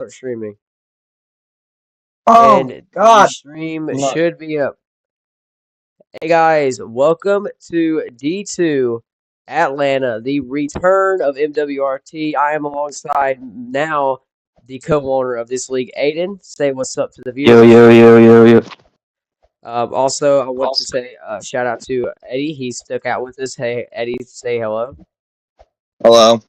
Start streaming. Oh And the God. stream No. should be up. Hey guys, welcome to D2 Atlanta, the return of MWRT. I am alongside now the co-owner of this league, Aiden. Say what's up to the Yo, viewers. yo, yo, yo, yo. Also, I want to say shout out to Eddie. He stuck out with us. Hey, Eddie, say hello. Hello.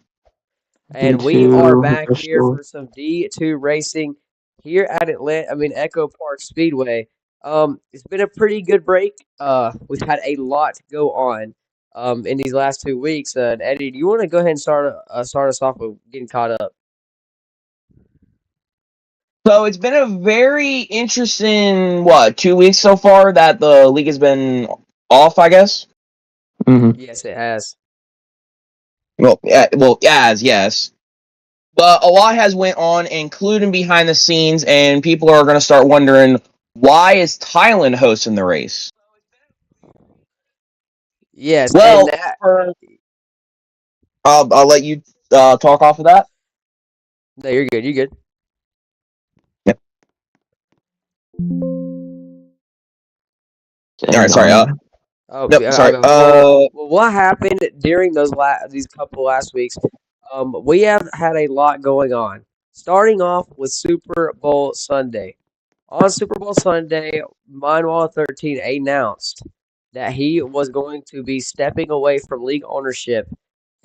And we are D2 back here official. for some D2 racing here at Echo Park Speedway. It's been a pretty good break. We've had a lot go on in these last 2 weeks. Eddie, do you want to go ahead and start us off with getting caught up? So it's been a very interesting 2 weeks so far that the league has been off, I guess. Mm-hmm. Yes, it has. Yes. But a lot has went on, including behind the scenes, and people are going to start wondering why is Thailand hosting the race? Yes, and Well, that. I'll let you talk off of that. No, you're good. You're good. Yep. All right. Hang Sorry. on. Nope. Sorry. Well, what happened during these couple last weeks? We have had a lot going on. Starting off with Super Bowl Sunday. On Super Bowl Sunday, Manuel 13 announced that he was going to be stepping away from league ownership,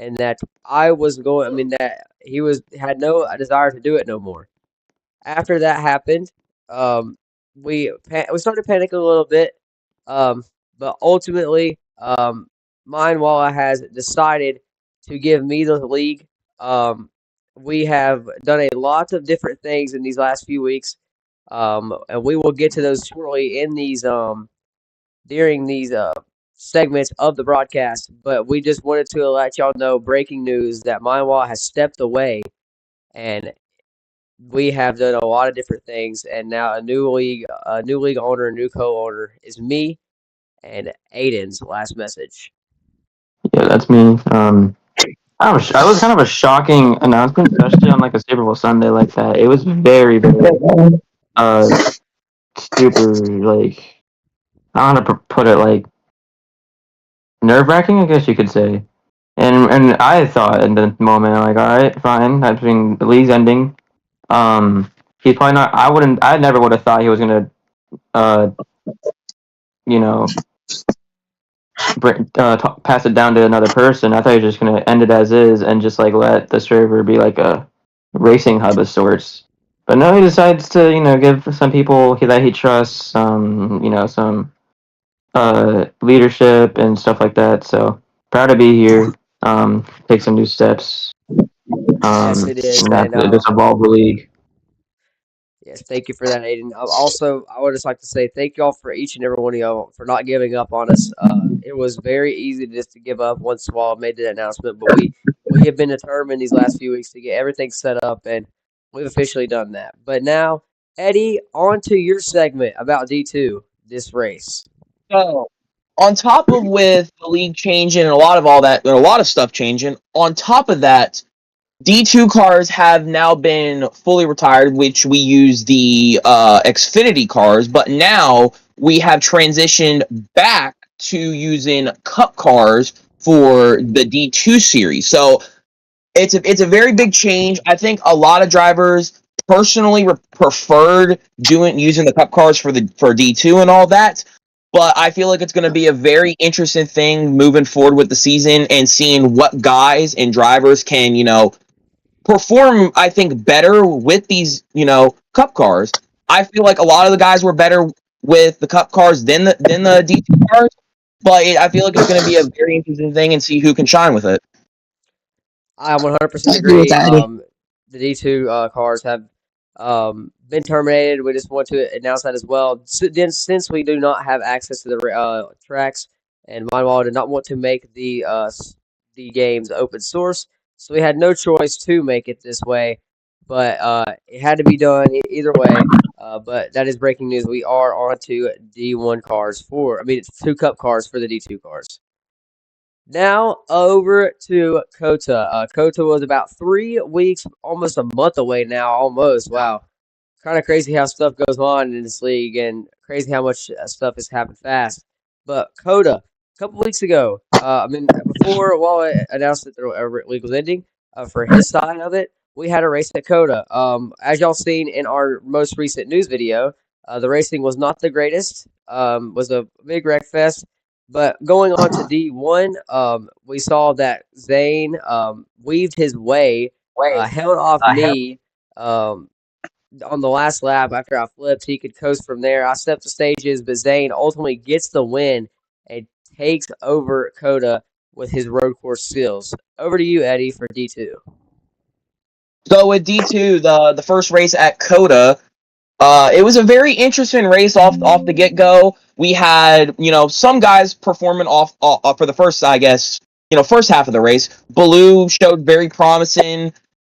and that that he had no desire to do it no more. After that happened, um, we started panicking a little bit, um, but ultimately, Mindwalla has decided to give me the league. Um, we have done a lot of different things in these last few weeks, and we will get to those shortly in these during these segments of the broadcast. But we just wanted to let y'all know breaking news that Mindwalla has stepped away and we have done a lot of different things, and now a new league owner, a new co-owner is me and Aiden's last message. Yeah, that's me. I was kind of a shocking announcement, especially on like a Super Bowl Sunday like that. It was very, very, uh, super, like, I don't know how to put it, like, nerve-wracking, I guess you could say. And I thought in the moment, like, all right, fine, that's been the league's ending. He's probably not. I never would have thought he was gonna, uh, you know, pass it down to another person. I thought he was just gonna end it as is and just like let the server be like a racing hub of sorts. But no, he decides to give some people that he trusts some leadership and stuff like that. So proud to be here. Take some new steps. Yes, it is, And have and to just evolve the league. yes, thank you for that, Aiden. Also, I would just like to say thank y'all for each and every one of y'all for not giving up on us. It was very easy just to give up once Wall made the announcement, but we have been determined these last few weeks to get everything set up, and we've officially done that. But now, Eddie, on to your segment about D2, this race. So, on top of with the league changing and a lot of all that, and a lot of stuff changing. On top of that, D2 cars have now been fully retired, which we use the Xfinity cars, but now we have transitioned back to using Cup cars for the D2 series. So it's a very big change. I think a lot of drivers personally preferred using the Cup cars for D2 and all that. But I feel like it's going to be a very interesting thing moving forward with the season and seeing what guys and drivers can perform, I think, better with these, Cup cars. I feel like a lot of the guys were better with the Cup cars than the D2 cars, but I feel like it's going to be a very interesting thing and see who can shine with it. I 100% I agree with agree. that, Eddie. The D2 cars have been terminated. We just want to announce that as well. Since we do not have access to the tracks, and Mindwall did not want to make the games open source, so we had no choice to make it this way. But it had to be done either way. But that is breaking news. We are on to D1 cars I mean, it's two cup cars for the D2 cars. Now over to Kota. Kota was about 3 weeks, almost a month away now. Almost. Wow. Kind of crazy how stuff goes on in this league, and crazy how much stuff has happened fast. But Coda, a couple weeks ago, before Walla announced that the league was ending, for his side of it, we had a race at Coda. As y'all seen in our most recent news video, the racing was not the greatest. Was a big wreck fest. But going on to D1, we saw that Zane weaved his way, held off me. On the last lap after I flipped, he could coast from there. I stepped the stages, but Zane ultimately gets the win and takes over Coda with his road course skills. Over to you, Eddie, for D2. So with D2, the first race at Coda, it was a very interesting race off the get go. We had some guys performing off for the first, I guess, first half of the race. Baloo showed very promising.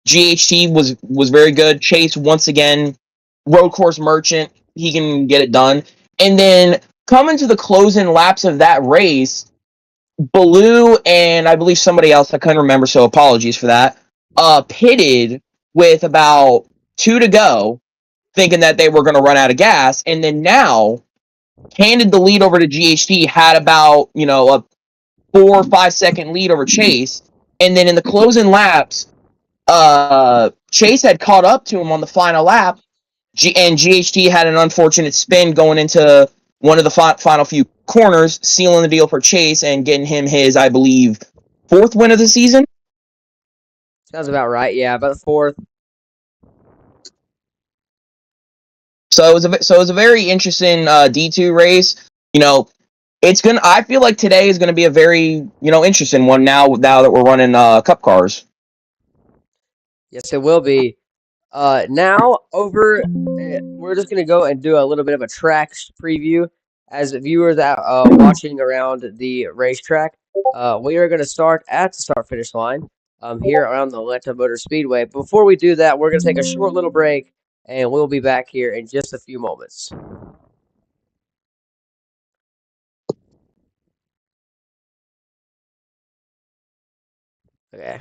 GHT was very good. Chase once again, road course merchant. He can get it done. And then coming to the closing laps of that race, Baloo and I believe somebody else, I couldn't remember, so apologies for that, pitted with about 2 to go, thinking that they were going to run out of gas, and then now handed the lead over to GHD, had about, a 4 or 5 second lead over Chase, and then in the closing laps, Chase had caught up to him on the final lap, and GHD had an unfortunate spin going into one of the final few corners, sealing the deal for Chase and getting him his, I believe, 4th win of the season. Sounds about right. Yeah, about the fourth. So it was a very interesting D2 race. I feel like today is gonna be a very interesting one now that we're running cup cars. Yes, it will be. Now over, we're just gonna go and do a little bit of a track preview. As viewers that watching around the racetrack, we are gonna start at the start finish line. Here around the Atlanta Motor Speedway. Before we do that, we're gonna take a short little break, and we'll be back here in just a few moments. Okay.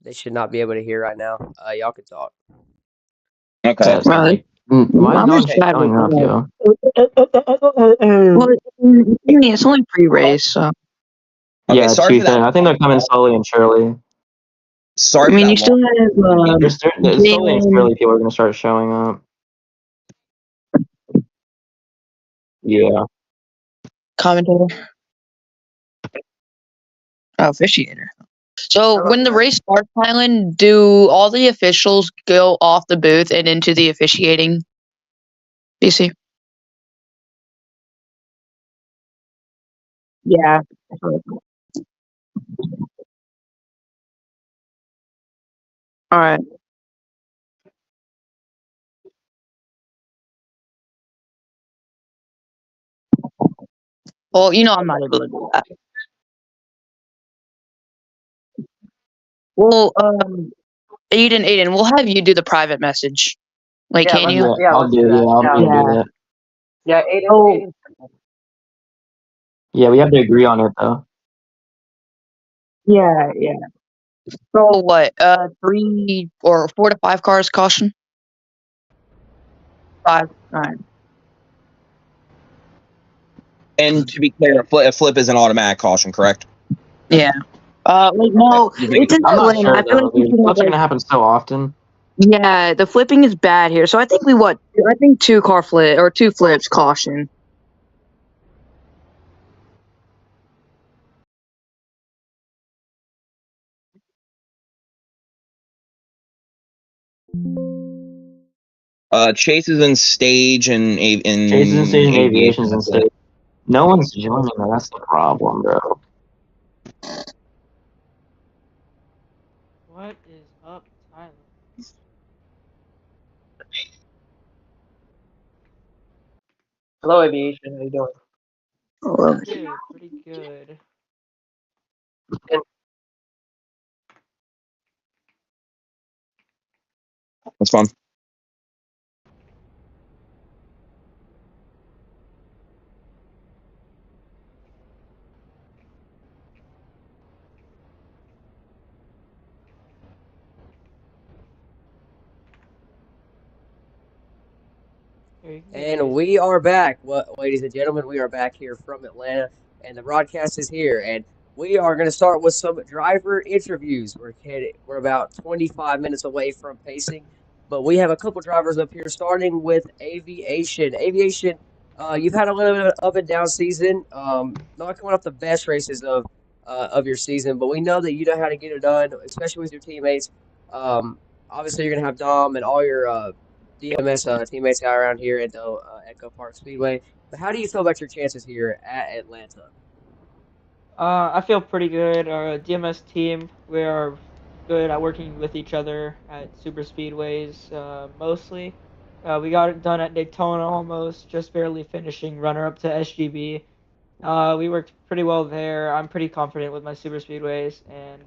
They should not be able to hear right now. Y'all can talk. Okay. Why is no one showing up, yo? Well, it's only pre-race, so. Okay, Yeah, sorry for that. I think they're coming slowly and surely. Sorry. I mean, for you that, still have There's slowly and surely people are going to start showing up. Yeah. commentator. Oh, officiator. So when the race starts, Kylan, do all the officials go off the booth and into the officiating DC? Yeah. All right. Well, I'm not able to do that. Well, Aiden, we'll have you do the private message. Like, can you? Yeah, I'll do that. Yeah, Aiden. Oh. Yeah, we have to agree on it, though. Yeah. So what? 3 or 4 to 5 cars caution. 5. All right. And to be clear, a flip is an automatic caution, correct? Yeah. No, it's in I'm not Atlanta. sure, I feel though, like we dude. should have Flips are going to happen so often. Yeah, the flipping is bad here. So I think I think 2 car flip or 2 flips caution. Chase is in stage and Chase is in stage and aviation. aviation's in stage. No one's joining, though. That's the problem, bro. What is up, Tyler? Hello, aviation. How you doing? Pretty good, pretty good. That's fun. Here, you can get And Chase. we are back, ladies and gentlemen. We are back here from Atlanta, and the broadcast is here. And we are going to start with some driver interviews. We're about 25 minutes away from pacing, but we have a couple drivers up here, starting with aviation. Aviation, you've had a little bit of up and down season. Not coming off the best races of your season, but we know that you know how to get it done, especially with your teammates. Um, Obviously, you're going to have Dom and all your DMS teammates out around here at the EchoPark Speedway. But how do you feel about your chances here at Atlanta? I feel pretty good. Our DMS team, we are good at working with each other at super speedways, mostly. We got it done at Daytona almost, just barely finishing runner up to SGB. We worked pretty well there. I'm pretty confident with my super speedways, and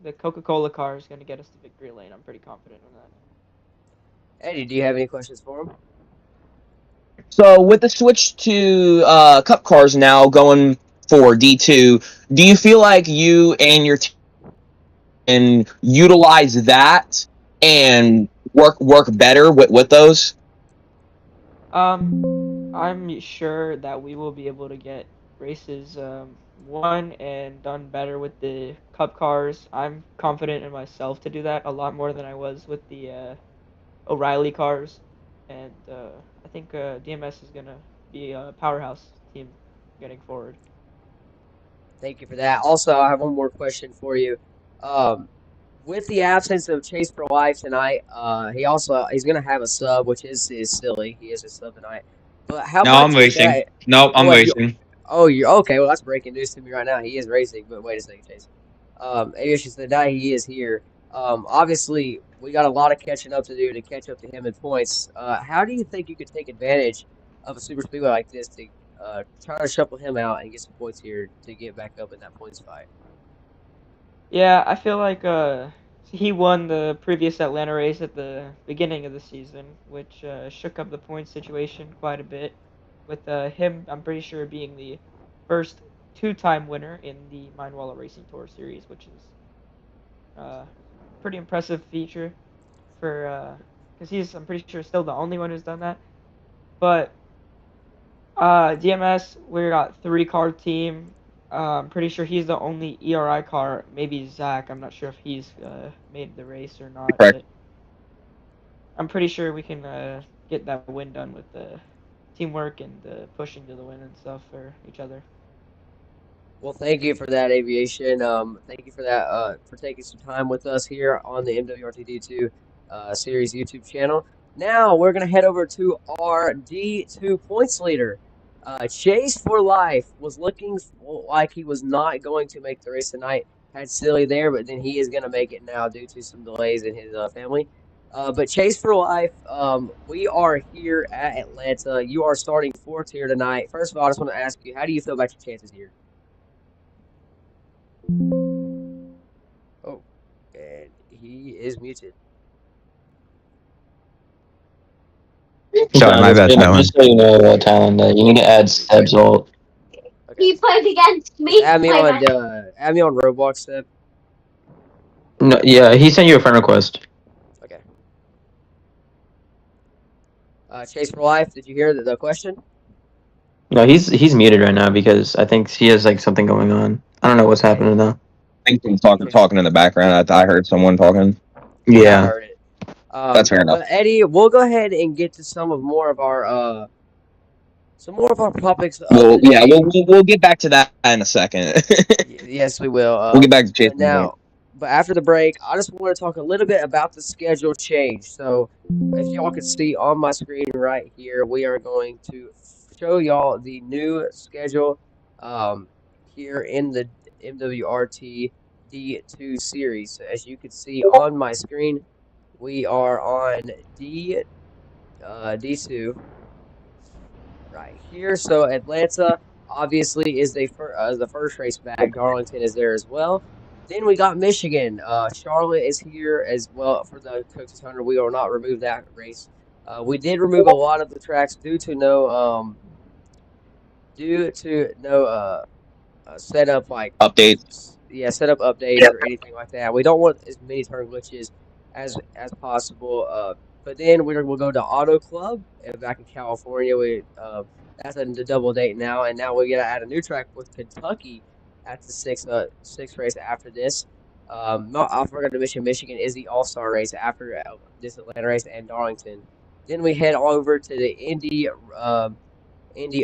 the Coca-Cola car is going to get us to victory lane. I'm pretty confident in that. Eddie, do you have any questions for him? So with the switch to Cup cars now going for D2, do you feel like you and your team can utilize that and work better with those? I'm sure that we will be able to get races won and done better with the Cup cars. I'm confident in myself to do that a lot more than I was with the O'Reilly cars, and I think DMS is gonna be a powerhouse team getting forward. Thank you for that. Also, I have one more question for you. Um, with the absence of Chase for Life tonight, he's going to have a sub, which is silly. He is a sub tonight. But how No, I'm much is racing. that? Nope, I'm What you? racing. Oh, you're okay. Well, that's breaking news to me right now. He is racing, but wait a second, Chase. Aviation tonight he is here. Obviously, we got a lot of catching up to do to catch up to him in points. How do you think you could take advantage of a super speedway like this to try to shuffle him out and get some points here to get back up in that points fight? Yeah, I feel like he won the previous Atlanta race at the beginning of the season, which shook up the point situation quite a bit. With him, I'm pretty sure being the first two-time winner in the Mindwalla Racing Tour series, which is pretty impressive feature for because I'm pretty sure still the only one who's done that. But DMS, we got three-car team. I'm pretty sure he's the only ERI car. Maybe Zach. I'm not sure if he's made the race or not, Correct. but I'm pretty sure we can get that win done with the teamwork and pushing to the win and stuff for each other. Well, thank you for that, Aviation. Thank you for that, for taking some time with us here on the MWRT D2 series YouTube channel. Now we're gonna head over to our D2 points leader. Chase for Life was looking like he was not going to make the race tonight. Had Silly there, but then he is gonna make it now due to some delays in his family. But Chase for Life, we are here at Atlanta. You are starting fourth here tonight. First of all, I just want to ask you, how do you feel about your chances here? Oh, and he is muted. Sorry, my bad, Spellman. Just so you know, Thailand, you need to add Seb's ult. Okay. He plays against me. Just add me on Roblox, Seb. No, yeah, he sent you a friend request. Okay. Chase for Life. Did you hear the question? No, he's muted right now because I think he has like something going on. I don't know what's Okay. happening though. I think talking in the background. I heard someone talking. Yeah, I Yeah. heard it. That's fair enough. But Eddie, we'll go ahead and get to some more of our topics. Well, yeah, we'll get back to that in a second. Yes, we will. We'll get back to Chase But in a minute. now, but after the break, I just want to talk a little bit about the schedule change. So, if y'all can see on my screen right here, we are going to show y'all the new schedule here in the MWRT D2 series. So as you can see on my screen, we are on D2 right here. So Atlanta obviously is the first race back. Darlington is there as well. Then we got Michigan. Charlotte is here as well for the Coke 600. We will not remove that race. We did remove a lot of the tracks due to no setup like Updates. setup updates or anything like that. We don't want as many turn glitches as possible. But then we'll go to Auto Club back in California. That's the double date now, and now we got to add a new track with Kentucky at the sixth race after this. No, I forgot to mention Michigan is the All Star race after this Atlanta race and Darlington. Then we head over to the Indy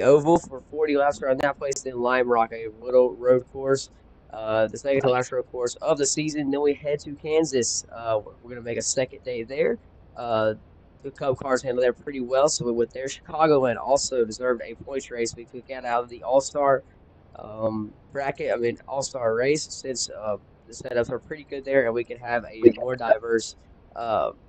Oval for 40 laps around that place. Then Lime Rock, a little road course, the second to last road course of the season. Then we head to Kansas. We're gonna make a second day there. Uh, the Cup cars handled there pretty well, so we went there. Chicagoland also deserved a points race. We took that out of the All Star bracket. I mean All Star race since the setups are pretty good there, and we can have a more diverse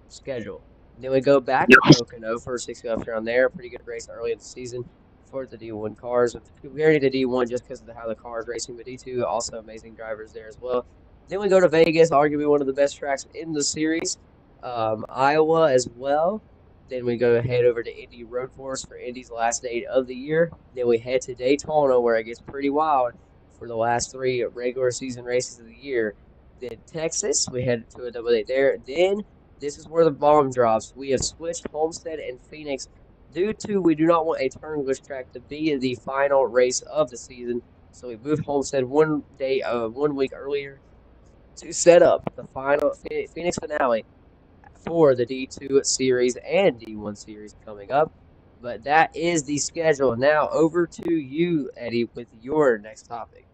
schedule. Then we go back to Pocono for 60 laps around there. Pretty good race early in the season for the D1 cars. Comparing to D1 just because of how the car is racing, but D2 also amazing drivers there as well. Then we go to Vegas, arguably one of the best tracks in the series. Iowa as well. Then we go head over to Indy Road Course for Indy's last date of the year. Then we head to Daytona where it gets pretty wild for the last three regular season races of the year. Then Texas, we head to a double date there. Then this is where the bomb drops. We have switched Homestead and Phoenix due to we do not want a Turnbush track to be the final race of the season. So we moved Homestead 1 week earlier to set up the final Phoenix finale for the D2 series and D1 series coming up. But that is the schedule. Now over to you, Eddie, with your next topic.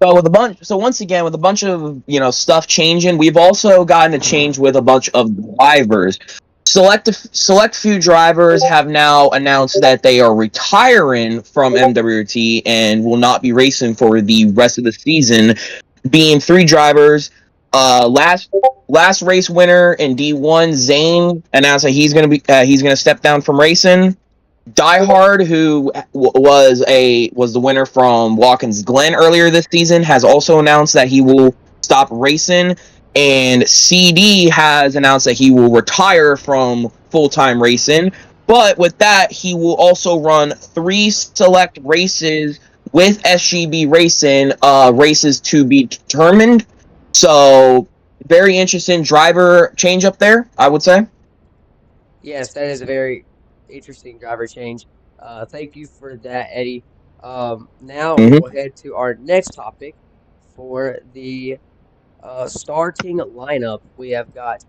So once again, with a bunch of stuff changing, we've also gotten a change with a bunch of drivers. Select few drivers have now announced that they are retiring from MWRT and will not be racing for the rest of the season. Being three drivers, last race winner in D1, Zane announced that he's gonna step down from racing. Die Hard, who was the winner from Watkins Glen earlier this season, has also announced that he will stop racing, and CD has announced that he will retire from full-time racing. But with that, he will also run 3 select races with SGB Racing, races to be determined. So very interesting driver change up there, I would say. Yes, that is a very interesting driver change. Thank you for that, Eddie. Now we'll head to our next topic for the starting lineup. We have got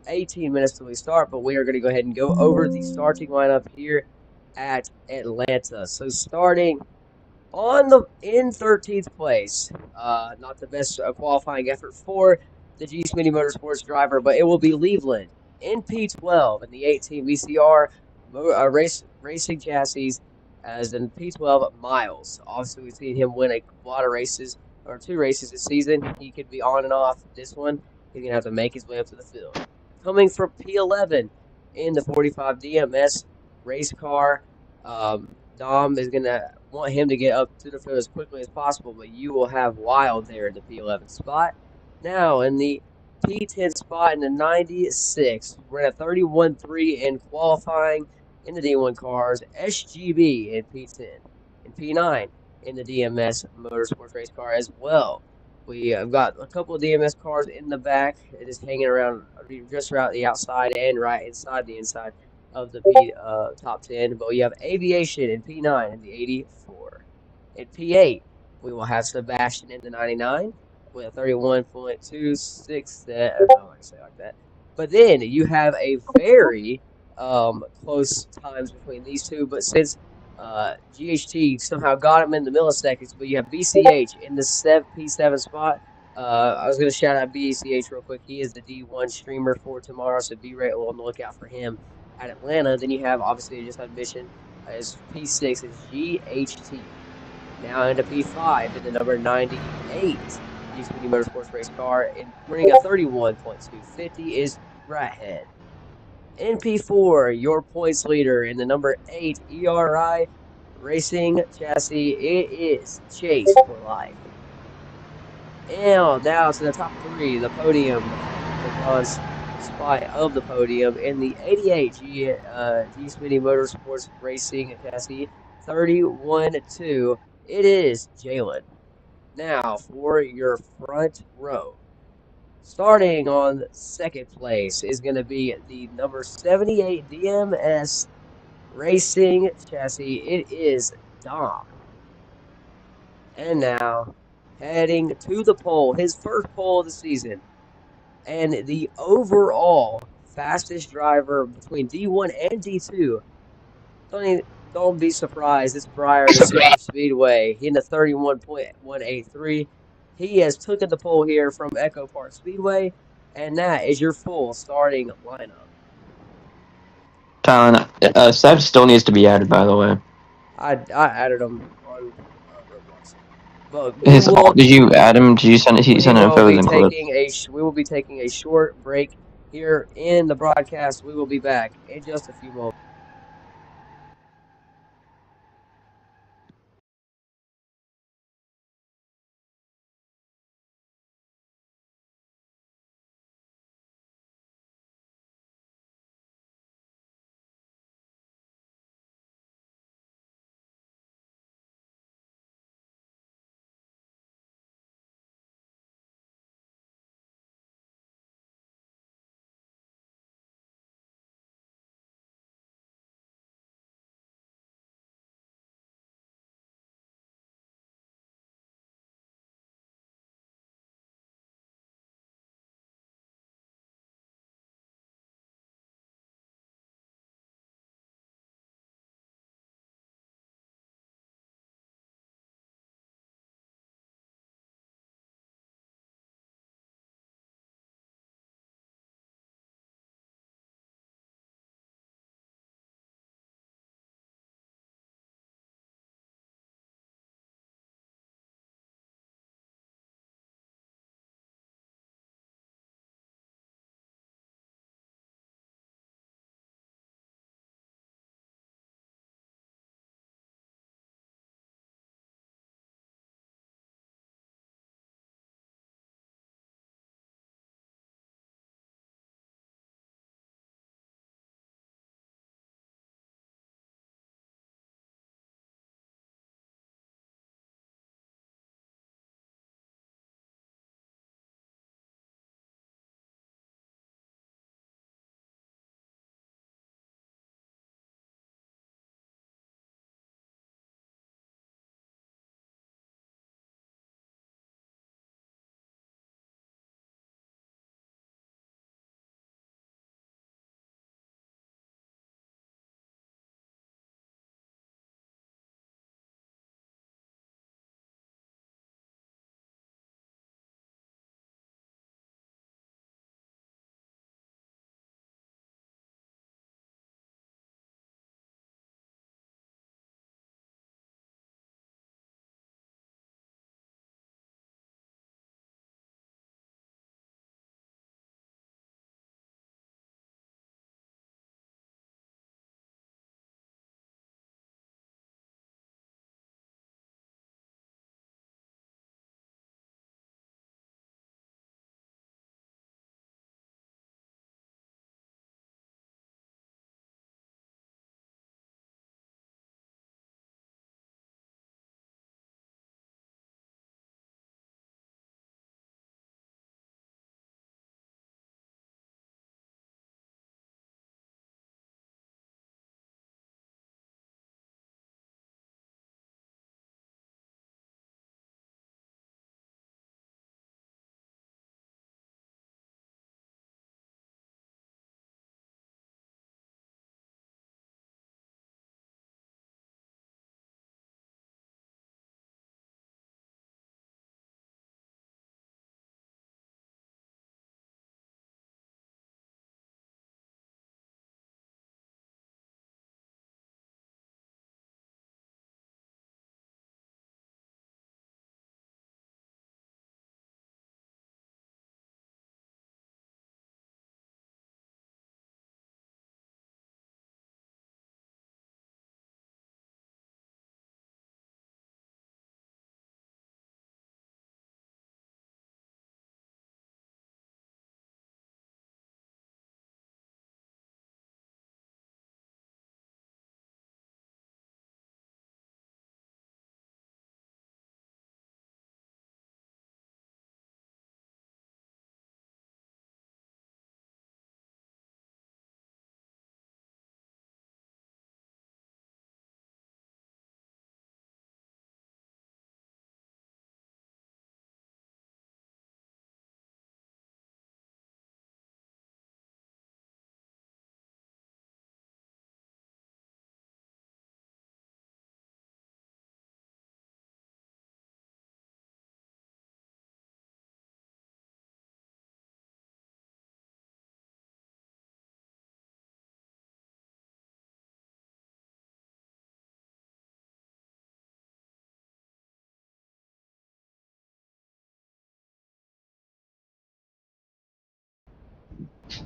18 minutes till we start, but we are going to go ahead and go over the starting lineup here at Atlanta. So starting in 13th place, not the best qualifying effort for the G Smitty Motorsports driver, but it will be Leveland in P12 in the 18 VCR racing chassis, as in P12 Miles. Obviously, we've seen him win a lot of races or 2 races this season. He could be on and off this one. He's gonna have to make his way up to the field. Coming from P11 in the 45 DMS race car. Dom is going to want him to get up to the field as quickly as possible, but you will have Wild there in the P11 spot. Now, in the P10 spot in the 96, we're at 31.3 in qualifying in the D1 cars, SGB in P10, and P9 in the DMS Motorsports race car as well. We have got a couple of DMS cars in the back, just hanging around just around the outside and right inside the inside of the top 10, but we have Aviation in P9 in the 84. In P8, we will have Sebastian in the 99 with a 31.26. I don't know how to say it like that. But then you have a very close times between these two, but since GHT somehow got him in the milliseconds, but you have BCH in the P7 spot. I was going to shout out BCH real quick. He is the D1 streamer for tomorrow, so be right on the lookout for him at Atlanta. Then you have, obviously, just admission as P6 is GHT. Now into P5 in the number 98 Xfinity Motorsports race car, and running a 31.250 is Rathead. In P4, your points leader in the number 8 ERI Racing chassis, it is Chase for Life. And now to the top 3, the podium, the bronze spot of the podium in the 88 G Smitty Motorsports Racing chassis, 31.2. It is Jalen. Now for your front row. Starting on second place is going to be the number 78 DMS Racing chassis. It is Dom. And now, heading to the pole, his first pole of the season, and the overall fastest driver between D1 and D2. Don't be surprised. It's Briar in the Super Speedway. He in the 31.183. He has taken the pole here from EchoPark Speedway, and that is your full starting lineup. Talon, Seb still needs to be added, by the way. I added him on Roblox, but we His will did you add him? Did you send? He we sent will photos be and clips. taking a short break here in the broadcast. We will be back in just a few moments.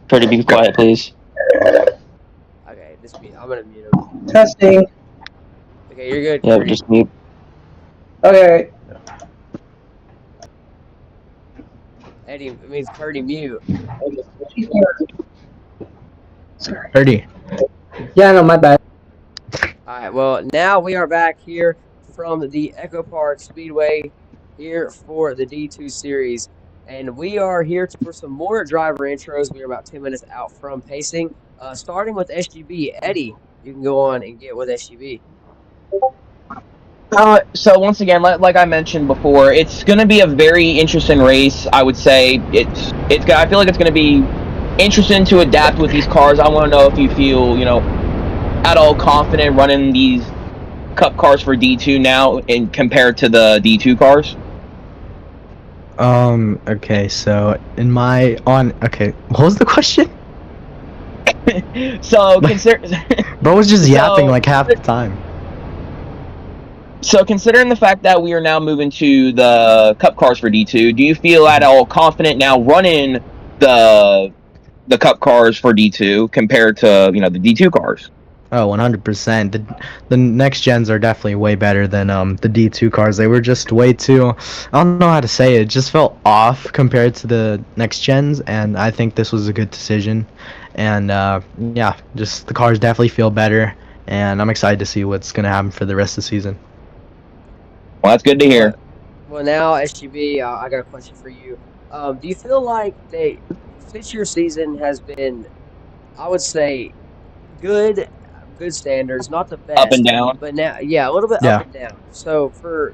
Try to be quiet, please. Okay, I'm gonna mute him. Testing. Okay, you're good, Yeah, Curdy. just mute. Okay. Eddie, it means Curdy mute. Sorry. Yeah, no, my bad. All right, well, now we are back here from the EchoPark Speedway here for the D2 series. And we are here for some more driver intros. We are about 10 minutes out from pacing. Starting with SGB. Eddie, you can go on and get with SGB. So once again, like I mentioned before, it's going to be a very interesting race. I would say I feel like it's going to be interesting to adapt with these cars. I want to know if you feel, at all confident running these Cup cars for D2 now in compared to the D2 cars. Okay, so okay, what was the question? So consider Bro was just yapping like half the time. So considering the fact that we are now moving to the Cup cars for D2, do you feel at all confident now running the Cup cars for D2 compared to, the D2 cars? Oh, 100%. The next gens are definitely way better than the D2 cars. They were just way too, I don't know how to say it. It just felt off compared to the next gens, and I think this was a good decision. And yeah, just the cars definitely feel better, and I'm excited to see what's gonna happen for the rest of the season. Well, that's good to hear. Well, now SGB, I got a question for you. Do you feel like since your season has been, I would say, good standards, not the best, Up and down. but now, yeah, a little bit Yeah. up and down. So for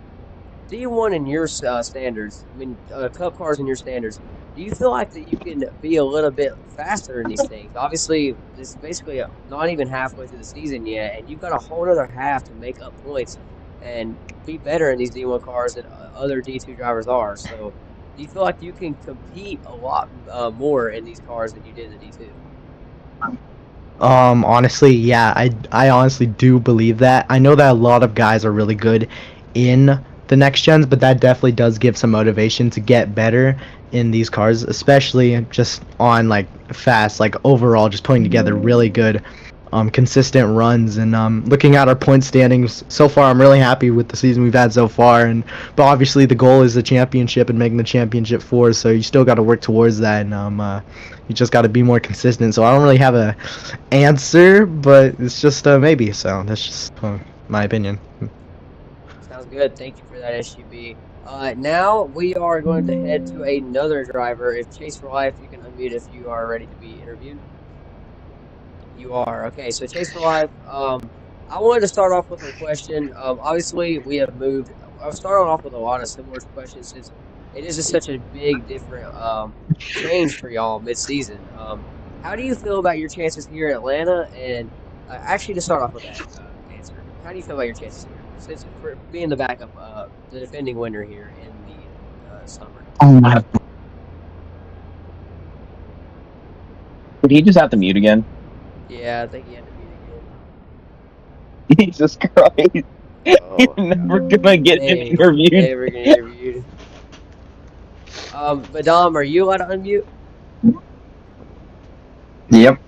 D1 in your standards, I mean, Cup cars in your standards, do you feel like that you can be a little bit faster in these things? Obviously, this is basically not even halfway through the season yet, and you've got a whole other half to make up points and be better in these D1 cars than other D2 drivers are. So, do you feel like you can compete a lot more in these cars than you did in the D2? Honestly, yeah, I honestly do believe that. I know that a lot of guys are really good in the next gens, but that definitely does give some motivation to get better in these cars, especially just on like fast, like overall just putting together really good consistent runs. And looking at our point standings so far, I'm really happy with the season we've had so far. But obviously the goal is the championship and making the championship four, so you still got to work towards that. And you just got to be more consistent. So I don't really have a answer, but it's just maybe. So that's just my opinion. Sounds good. Thank you for that, SUB. Now we are going to head to another driver. If Chase for Life, you can unmute if you are ready to be interviewed. You are. Okay, so Chase for Life, I wanted to start off with a question. Obviously, we have moved. I've started off with a lot of similar questions since it is just such a big, different change for y'all mid-season. How do you feel about your chances here in Atlanta? And actually, to start off with that answer, how do you feel about your chances here? Since for being the backup, the defending winner here in the summer. Oh my! Did he just have to mute again? Yeah, I think he had to mute again. Jesus Christ! Oh, He's never gonna get interviewed. Never get interviewed. But Dom, are you allowed to unmute? Yep.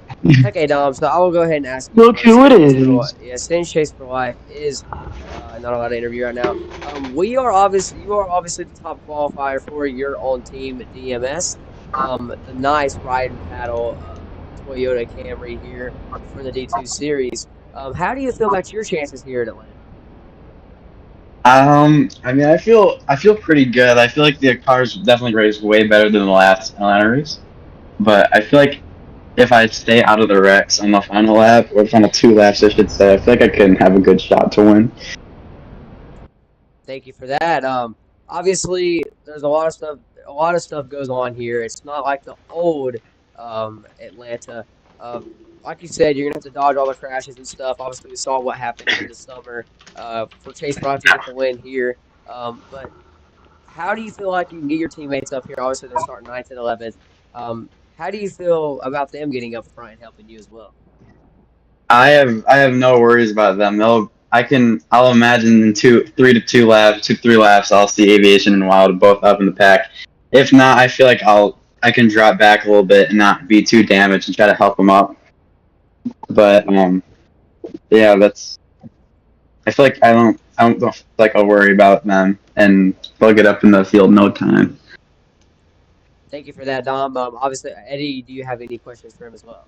Okay, Dom. So I will go ahead and ask you. Look who it is. Yeah, since Chase for Life is not allowed to interview right now. You are obviously the top qualifier for your own team at DMS. The nice ride and paddle Toyota Camry here for the D2 series. How do you feel about your chances here at Atlanta? I mean, I feel pretty good. I feel like the cars definitely raced way better than the last Atlanta race. But I feel like if I stay out of the wrecks on the final lap, or final 2 laps, I should say, I feel like I can have a good shot to win. Thank you for that. Obviously, there's a lot of stuff. A lot of stuff goes on here. It's not like the old Atlanta. Like you said, you're gonna have to dodge all the crashes and stuff. Obviously, we saw what happened in the summer for Chase Brown to get the win here. But how do you feel like you can get your teammates up here? Obviously, they're starting 9th and 11th. How do you feel about them getting up front and helping you as well? I have no worries about them. I'll imagine in 3 laps, I'll see Aviation and Wild both up in the pack. If not, I feel like I'll I can drop back a little bit and not be too damaged and try to help them up. But yeah, that's. I feel like I don't feel like I'll worry about them, and they'll get up in the field in no time. Thank you for that, Dom. Obviously, Eddie, do you have any questions for him as well?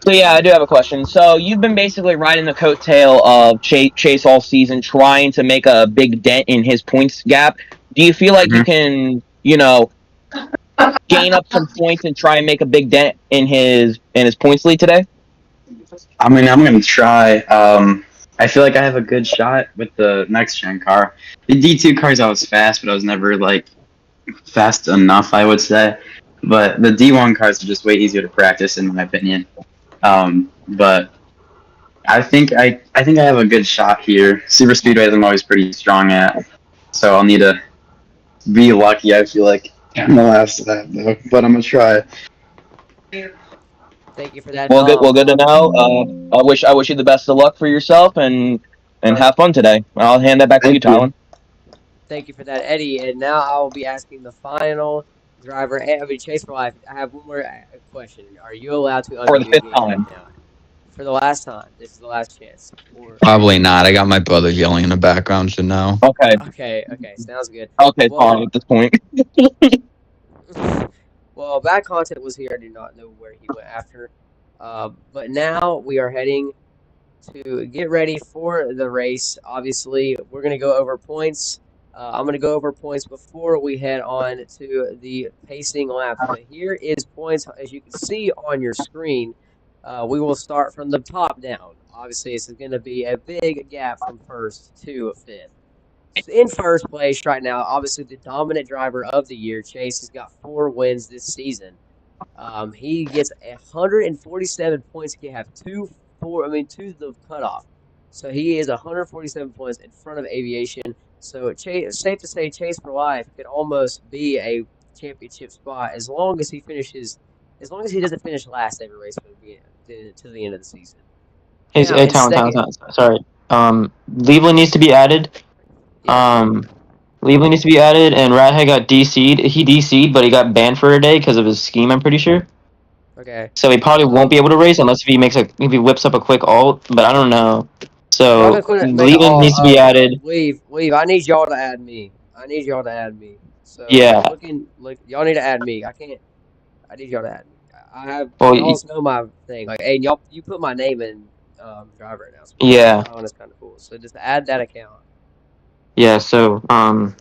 So yeah, I do have a question. So you've been basically riding the coattail of Chase all season, trying to make a big dent in his points gap. Do you feel like you can, gain up some points and try and make a big dent in his points lead today? I mean, I'm gonna try. I feel like I have a good shot with the next gen car. The D2 cars, I was fast, but I was never like fast enough, I would say. But the D1 cars are just way easier to practice, in my opinion. But I think I have a good shot here. Super Speedways I'm always pretty strong at, so I'll need to be lucky. I feel like in the last of that though, but I'm gonna try. Thank you for that, Well, Dom. good to know. I wish you the best of luck for yourself and have fun today. I'll hand that back to you, Tyler. Thank you for that, Eddie. And now I will be asking the final driver. I mean, Chase for Life. I have one more question. Are you allowed to For the unmute fifth again time. right now? For the last time. This is the last chance. Probably not. I got my brother yelling in the background, so no. Okay. Okay. Sounds good. Okay, Well, fine at this point. well, bad content was here. I do not know where he went after. But now we are heading to get ready for the race. Obviously, we're going to go over points. I'm going to go over points before we head on to the pacing laps. But here is points, as you can see on your screen. We will start from the top down. Obviously, this is going to be a big gap from first to fifth. In first place right now, obviously the dominant driver of the year, Chase, has got 4 wins this season. He gets 147 points. He can have two the cutoff. So he is 147 points in front of Aviation. So it's safe to say Chase for Life could almost be a championship spot as long as he doesn't finish last every race to the end of the season. Hey, Now, hey, Talon, sorry. Cleveland needs to be added. Yeah. Cleveland needs to be added, and Rathead got DC'd. He DC'd, but he got banned for a day because of his scheme, I'm pretty sure. Okay. So he probably won't be able to race unless if he whips up a quick alt, but I don't know. So Cleveland needs to be added. Leave. I need y'all to add me. So Yeah. y'all need to add me. I need y'all to add me. Well, y'all know my thing. Like, hey, you put my name in driver announcement. Yeah. That one is kind of cool. So just add that account. Yeah, so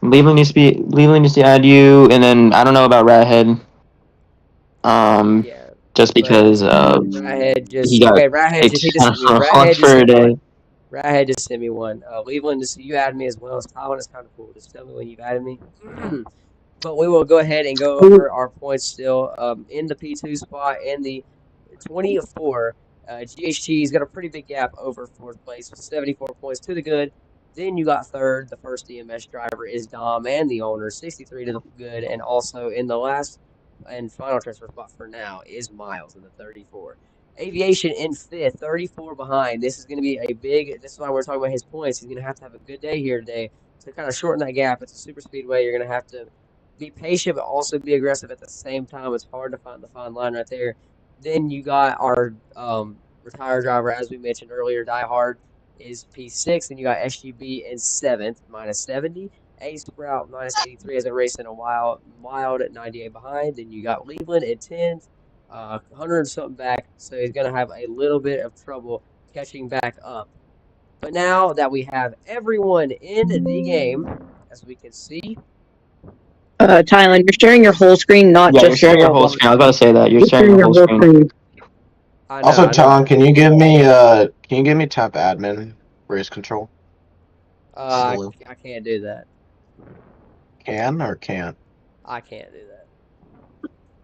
Cleveland needs to add you, and then I don't know about Rathead. Yeah. Just because Rathead just he got Rathead just he just sent me Rathead for a day. Rathead just sent me one. Cleveland, just you add me as well as Tyler. Is kind of cool. Just tell me when you've added me. But we will go ahead and go over our points still. In the P2 spot in the 24, GHG's got a pretty big gap over fourth place with 74 points to the good. Then you got third. The first DMS driver is Dom and the owner, 63 to the good. And also in the last and final transfer spot for now is Miles in the 34. Aviation in fifth, 34 behind. This is going to be this is why we're talking about his points. He's going to have a good day here today to kind of shorten that gap. It's a super speedway. You're going to have to be patient, but also be aggressive at the same time. It's hard to find the fine line right there. Then you got our retired driver, as we mentioned earlier, Die Hard is P6. Then you got SGB in 7th, minus 70. A Sprout, minus 83, hasn't raced in a while, mild at 98 behind. Then you got Cleveland at 10th, 100 and something back. So he's going to have a little bit of trouble catching back up. But now that we have everyone in the game, as we can see, Tylen, you're sharing your whole screen, not just you're sharing your whole screen. I was about to say that. You're sharing your whole screen. Also, Talon, can you give me temp admin race control? I can't do that. Can or can't? I can't do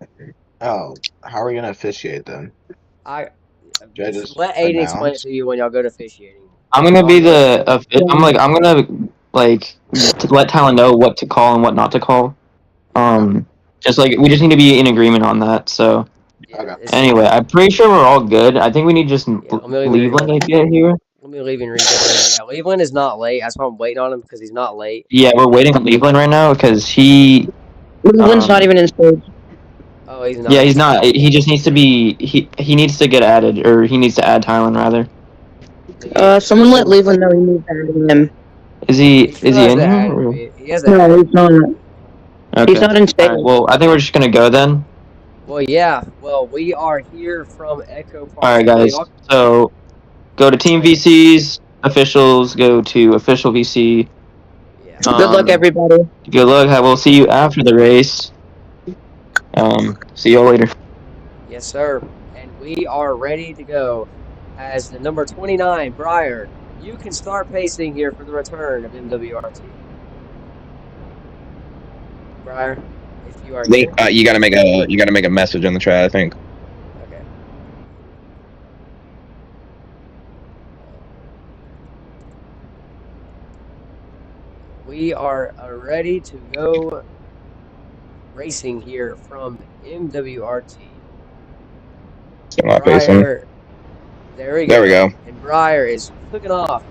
that. Oh, how are we gonna officiate then? Just let Aiden explain it to you when y'all go to officiating. I'm gonna be I'm gonna let Tyler know what to call and what not to call. Just like we just need to be in agreement on that. So anyway, I'm pretty sure we're all good. I think we need just Cleveland to get here. Let me leave and read it. Yeah, Cleveland is not late. That's why I'm waiting on him because he's not late. Yeah, we're waiting on Cleveland right now because he. Cleveland's not even in stage. Oh, he's not. Yeah, he's not. He just needs to be. He needs to get added, or he needs to add Tylen rather. Someone let Leland know he needs him. Is he in to here? add or- me. He hasn't No, added he's not. Okay. He's not in state. All right. Well, I think we're just gonna go then. Well, yeah. Well, we are here from EchoPark. All right, guys. So go to Team VCs, officials. Go to official VC. Yeah. Good luck, everybody. Good luck. We'll see you after the race. See you all later. Yes, sir. And we are ready to go. As the number 29, Briar, you can start pacing here for the return of MWRT. Briar, if you are here. You gotta make a message in the chat, I think. Okay. We are ready to go racing here from MWRT. Briar, there we go. And Briar is clicking off.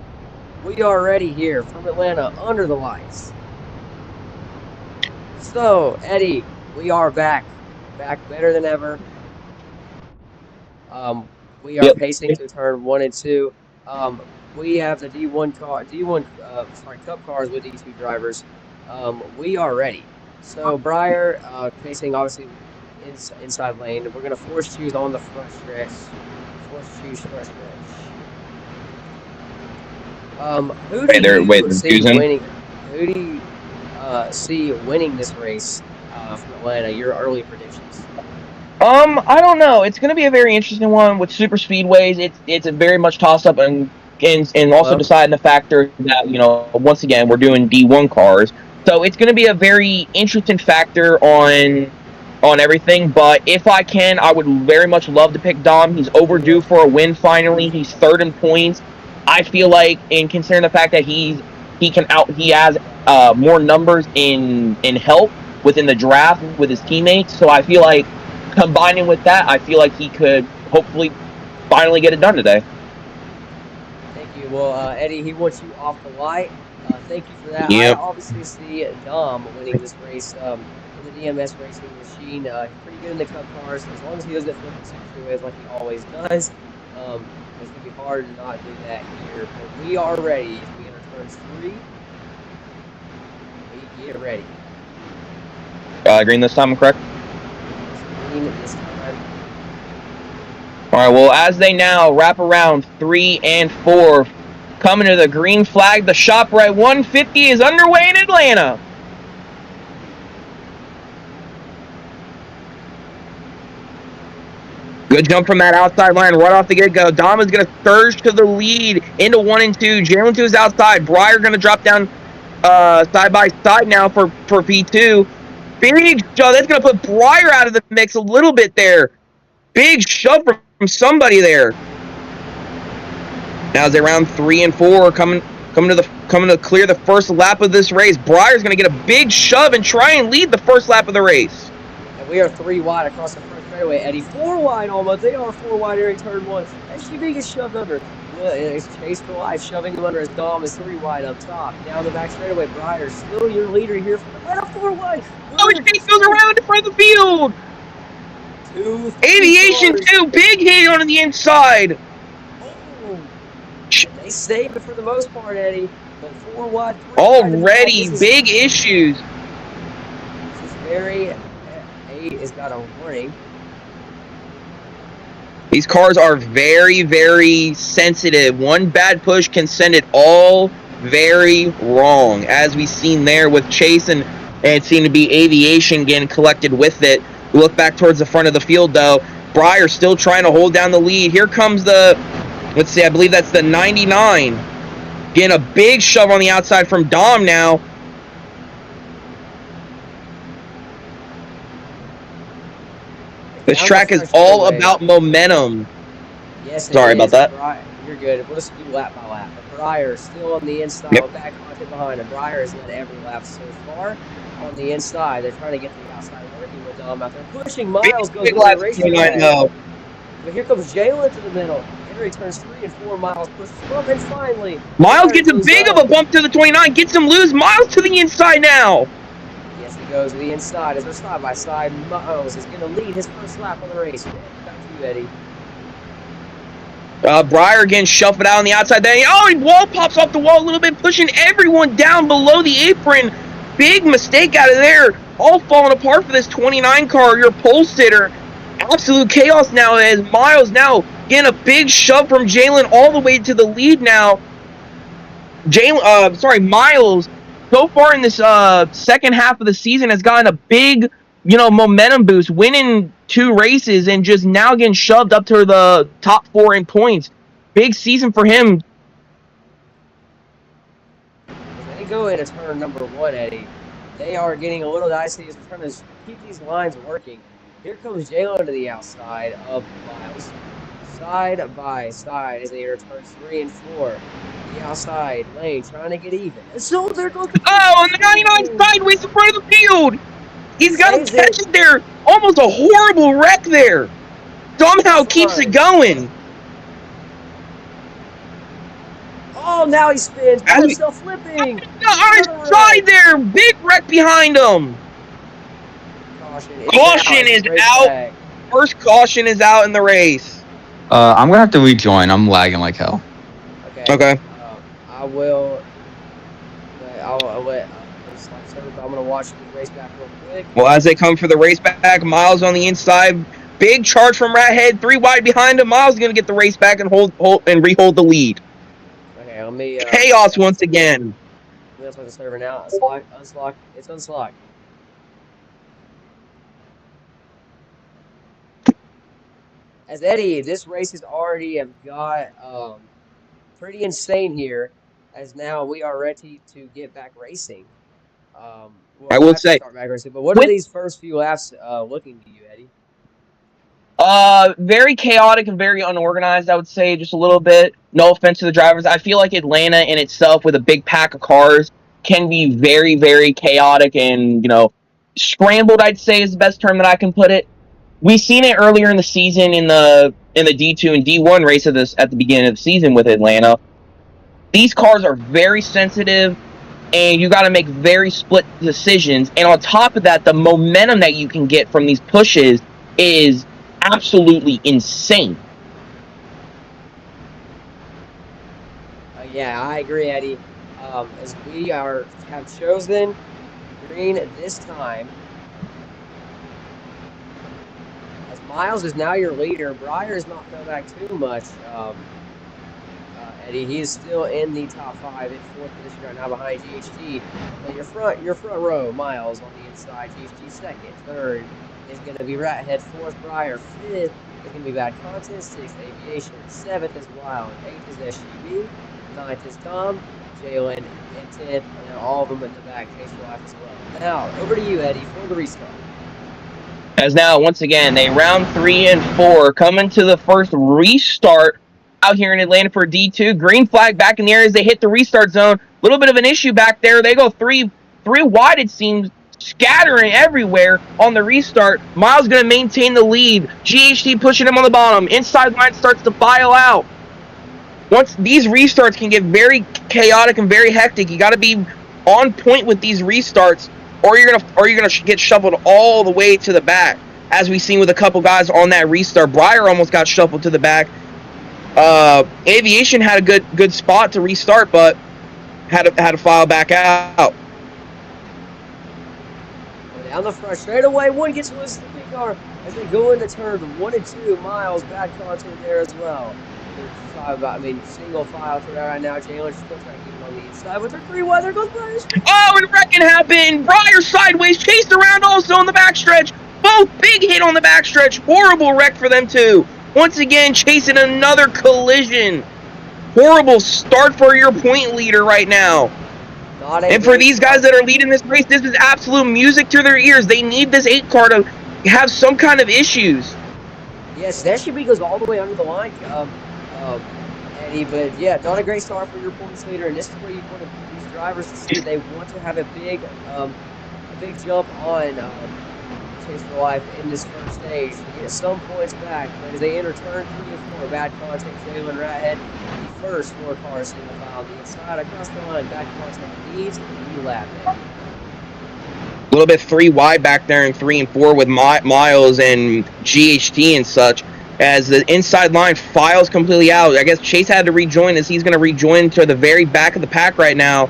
We are ready here from Atlanta under the lights. So, Eddie, we are back better than ever. We are pacing to turn 1 and 2. We have the Cup cars with D2 drivers. We are ready. So, Briar, pacing obviously inside lane. We're gonna force choose on the front stretch. Force choose front stretch. Who do you see winning? Who do you see winning this race from Atlanta? Your early predictions. I don't know. It's going to be a very interesting one with super speedways. It's a very much toss up and also deciding the factor that once again we're doing D1 cars, so it's going to be a very interesting factor on everything. But if I can, I would very much love to pick Dom. He's overdue for a win finally. He's third in points. I feel like, in considering the fact that he has more numbers in help within the draft with his teammates, so I feel like combining with that, I feel like he could hopefully finally get it done today. Thank you. Well, Eddie, he wants you off the light. Thank you for that. Yep. I obviously see Dom winning this race in the DMS racing machine. He's pretty good in the Cup cars, as long as he doesn't flip the freeways like he always does. It's going to be hard to not do that here. But we are ready. As we enter turns 3, we get ready. Green this time, correct? Green this time. All right, well, as they now wrap around 3 and 4, coming to the green flag, the ShopRate150 is underway in Atlanta. Good jump from that outside line right off the get-go. Dom is going to surge to the lead into 1 and 2. Jalen 2 is outside. Briar going to drop down side by side now for P2. Big shove. That's going to put Briar out of the mix a little bit there. Big shove from somebody there. Now as they round 3 and 4, coming to clear the first lap of this race. Briar's going to get a big shove and try and lead the first lap of the race. And we are 3 wide across the front straightaway. Eddie, 4 wide almost. They are 4 wide during turn 1. SUV gets shoved under. It's Chase for life, shoving him under as Dom is 3 wide up top. Down the back straightaway, Briar still your leader here from Atlanta, 4 wide. Oh, Chase goes around in front of the field. Aviation 2, big hit on the inside. Oh, they saved it for the most part, Eddie. But 4 wide. Already big issues. This is very. 8 has got a warning. These cars are very, very sensitive. One bad push can send it all very wrong, as we've seen there with Chase, and it seemed to be Aviation getting collected with it. We look back towards the front of the field, though. Briar still trying to hold down the lead. Here comes let's see, I believe that's the 99. Getting a big shove on the outside from Dom now. This track is all about momentum. Yes, sorry about that. You're good. We'll just do lap by lap. But Briar still on the inside, back pocket behind him. Briar has led every lap so far on the inside. They're trying to get to the outside, working with Dom out there. Pushing Miles goes into the racetrack. But here comes Jalen to the middle. Henry turns 3 and 4. Miles pushes him up, and finally, Miles gets a big of a bump to the 29. Gets him loose. Miles to the inside now. Yes, he goes to the inside as they're side by side. Miles is going to lead his first lap on the race. Back to you, Eddie. Breyer again shuffled out on the outside there. Oh, and wall pops off the wall a little bit, pushing everyone down below the apron. Big mistake out of there. All falling apart for this 29 car, your pole sitter. Absolute chaos now as Miles now getting a big shove from Jalen all the way to the lead now. Miles, so far in this second half of the season has gotten a big, momentum boost, winning 2 races and just now getting shoved up to the top 4 in points. Big season for him. As they go into turn number 1, Eddie, they are getting a little dicey as they're trying to keep these lines working. Here comes Jalen to the outside of Miles. Side by side as they enter turns 3 and 4. The outside lane trying to get even. So they're going to Oh, and the 99 sideways in front of the field. He's got to catch it there. Almost a horrible wreck there. Somehow keeps it going. Oh, now he spins. Got himself flipping. The side there. Big wreck behind him. Caution is out. First caution is out in the race. I'm going to have to rejoin. I'm lagging like hell. Okay. I will. I'll let. I'm going to watch the race back real quick. Well, as they come for the race back, Miles on the inside. Big charge from Rathead. 3 wide behind him. Miles is going to get the race back and rehold the lead. Okay, let me. Chaos once again. Let me the server now. Unlock. It's unlocked. As Eddie, this race has already got pretty insane here. As now we are ready to get back racing. I will say, start back racing. But what are these first few laps looking to you, Eddie? Very chaotic and very unorganized, I would say, just a little bit. No offense to the drivers. I feel like Atlanta in itself, with a big pack of cars, can be very, very chaotic and, scrambled, I'd say is the best term that I can put it. We've seen it earlier in the season in the D2 and D1 race at the beginning of the season with Atlanta. These cars are very sensitive, and you got to make very split decisions. And on top of that, the momentum that you can get from these pushes is absolutely insane. Yeah, I agree, Eddie. As we have chosen green this time, as Miles is now your leader, Breyer has not come back too much. Eddie, he is still in the top 5 in 4th position right now behind GHG. But your front row, Miles on the inside, GHG 2nd, 3rd is going to be Rathead, 4th Breyer, 5th is going to be Bad Content, 6th Aviation, 7th is Wild, 8th is SUV, 9th is Tom, Jalen, and 10th, and then all of them in the back, Chase for Life as well. Now, over to you, Eddie, for the restart. As now, once again, they round 3 and 4 coming to the first restart out here in Atlanta for D2. Green flag back in the air as they hit the restart zone. A little bit of an issue back there. They go three wide, it seems, scattering everywhere on the restart. Miles going to maintain the lead. GHT pushing him on the bottom. Inside line starts to file out. Once these restarts can get very chaotic and very hectic, you got to be on point with these restarts, or you're gonna get shoveled all the way to the back, as we've seen with a couple guys on that restart. Breyer almost got shuffled to the back. Aviation had a good spot to restart, but had to file back out. Down the front straight away, one gets loose in the big car as they go into turn 1 and 2. Miles, Bad Content there as well. Single file to that right now. Jalen's still trying to keep it on the inside with her 3 wide. There goes Breyer. Oh, and wrecking happened. Breyer sideways, chased around also on the backstretch. Both big hit on the backstretch. Horrible wreck for them too. Once again, chasing another collision. Horrible start for your point leader right now. And for these guys that are leading this race, this is absolute music to their ears. They need this 8 car to have some kind of issues. Yes, that should be goes all the way under the line, Eddie. But yeah, not a great start for your points leader. And this is where you want these drivers to see they want to have a big jump on Chase for Life in this first stage to get some points back. But as they enter turn 3 and 4, Bad Content, Jalen Rathead, the first 4 cars single file on the inside across the line. Bad Content leads the lap. little bit 3 wide back there in 3 and 4 with Miles and GHT and such. As the inside line files completely out. I guess Chase had to rejoin as he's going to rejoin to the very back of the pack right now.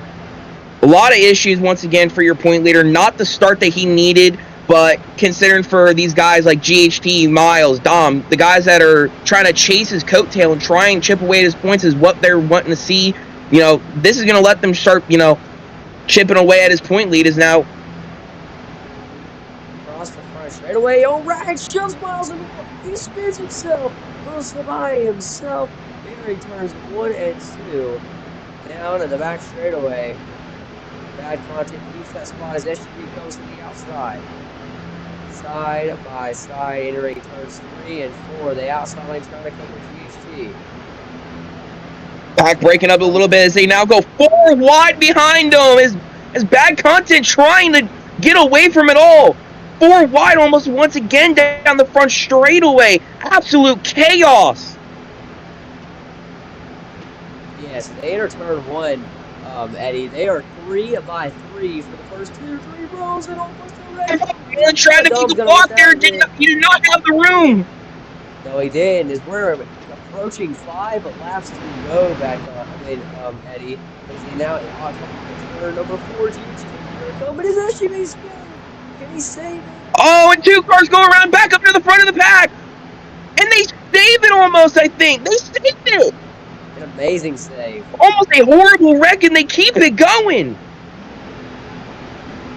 A lot of issues once again for your point leader. Not the start that he needed, but considering for these guys like GHT, Miles, Dom, the guys that are trying to chase his coattail and try and chip away at his points is what they're wanting to see. You know, this is going to let them start, you know, chipping away at his point lead is now. Across the front straight away. All right, shoves Miles in the wall. He spins himself. Goes by himself. Here he turns 1 and 2. Down in the back straightaway. Bad content keeps that spot as SGB goes to the outside. Side by side, entering turns 3 and 4. The outside lane trying to cover GHT. Pack breaking up a little bit as they now go 4 wide behind him. As bad content trying to get away from it all. 4 wide almost once again down the front straightaway. Absolute chaos. Yes, they enter turn 1, Eddie. They are 3 by 3 for the first 2 or 3 rows and almost already. He tried to make a block there. He did not have the room. No, he didn't. As we're approaching 5 laps to go back up, Eddie. As he now on turn number 4, GHT. But his SUV spin. Can he save it? Oh, and 2 cars go around back up to the front of the pack. And they save it almost, I think. They saved it. An amazing save. Almost a horrible wreck, and they keep it going.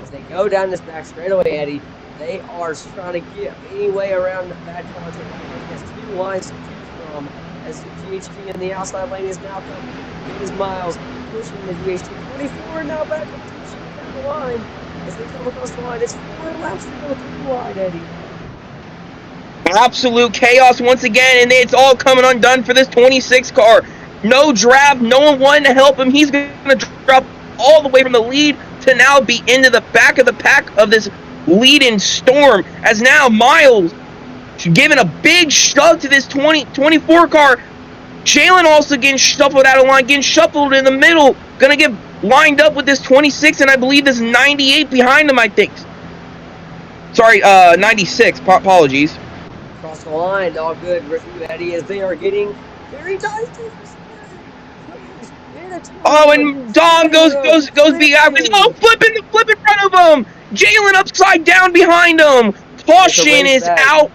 As they go down this back straightaway, Eddie, they are trying to get any way around the bad content. He has 2 lines to choose from. As GHT in the outside lane is now coming. It is Miles pushing the GHT 24 now back up to down the line. As they come across the line, it's 4 laps to go 3 wide, Eddie. Absolute chaos once again, and it's all coming undone for this 26 car. No draft, no one wanting to help him. He's going to drop all the way from the lead to now be into the back of the pack of this lead-in storm. As now Miles giving a big shove to this 24 car. Jalen also getting shuffled out of line, getting shuffled in the middle. Going to get lined up with this 26, and I believe this 98 behind him, I think. Sorry, 96. Apologies. Across the line, all good with you, Eddie, as they are getting very tight. Oh, and Dom goes behind. Oh, flip in front of him. Jalen upside down behind him. Caution is out.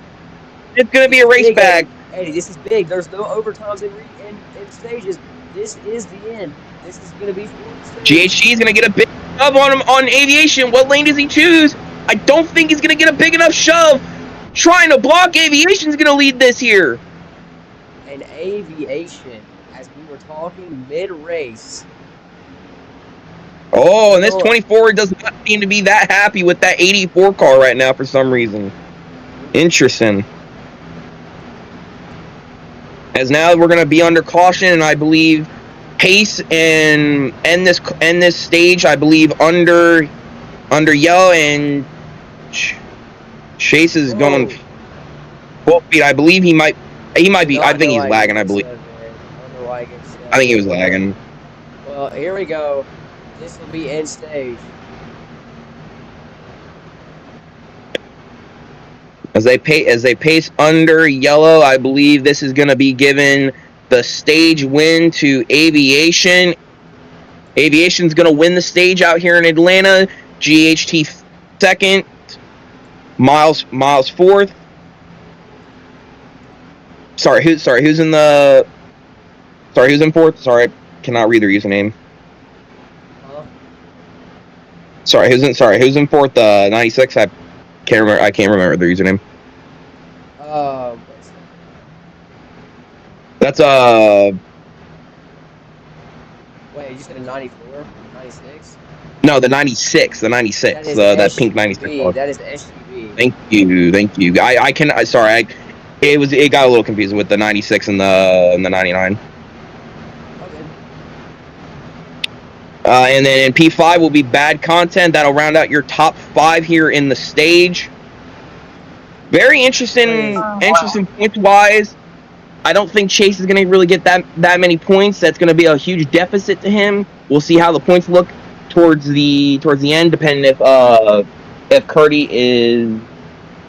It's going to be a race back. Eddie, this is big. There's no overtimes in stages. This is the end. This is going to be GHG is going to get a big shove on him on Aviation. What lane does he choose? I don't think he's going to get a big enough shove. Trying to block Aviation's going to lead this here. And Aviation, as we were talking mid-race. Oh, and this 24 does not seem to be that happy with that 84 car right now for some reason. Interesting. As now we're going to be under caution, and I believe pace and end this stage, I believe under yellow, and Chase is going full speed. I believe he might be. I think he's lagging. I believe. I think he was lagging. Well, here we go. This will be end stage. As they pace under yellow, I believe this is going to be given the stage win to Aviation. Aviation's going to win the stage out here in Atlanta. GHT second. Miles fourth. Who's in fourth? Sorry, I cannot read their username. Who's in fourth? 96. I can't remember their username. That's Wait, you said a 94, 96? No, the 96. That pink 96. That is SUV. Thank you. It got a little confusing with the 96 and the 99. Okay. And then in P5 will be bad content. That'll round out your top 5 here in the stage. Very interesting points wise. I don't think Chase is going to really get that many points. That's going to be a huge deficit to him. We'll see how the points look towards the end, depending if if Curdy is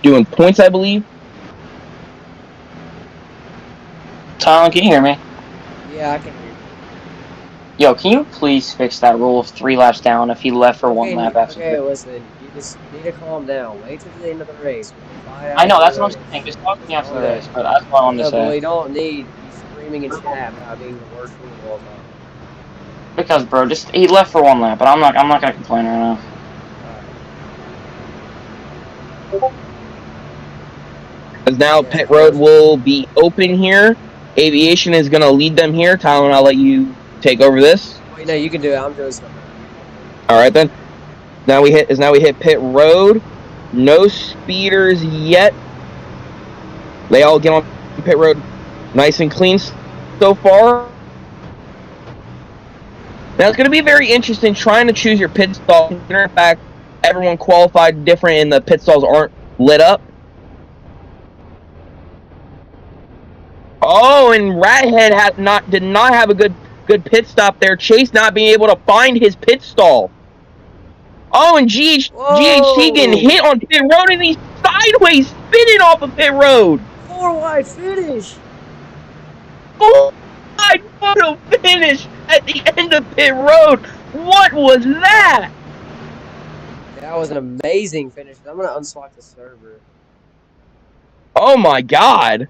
doing points, I believe. Tylen, can you hear me? Yeah, I can hear you. Yo, can you please fix that rule of 3 laps down if he left for 1 lap after Okay, the... listen, you just need to calm down. Wait till the end of the race. We'll decide I know, after that's the what I'm race. saying. Just talk to me Just after calm the race, down. but that's what I wanted to No, but say. we don't need you screaming in chat about being the worst rule of all time. Because, bro, he left for 1 lap, but I'm not gonna complain right now. As now Yeah, pit road will be open here. Aviation is going to lead them here. Tylen, I'll let you take over this. Wait, no, you can do it. I'm doing something. All right then. Now we hit pit road. No speeders yet. They all get on pit road, nice and clean so far. Now it's going to be very interesting trying to choose your pit stall. In fact, everyone qualified different, and the pit stalls aren't lit up. Oh, and Rathead did not have a good pit stop there. Chase not being able to find his pit stall. Oh, and GHT getting hit on pit road, and he's sideways spinning off of pit road. 4-wide finish. Oh my, what a finish at the end of pit road. What was that? That was an amazing finish. I'm gonna unlock the server. Oh my god.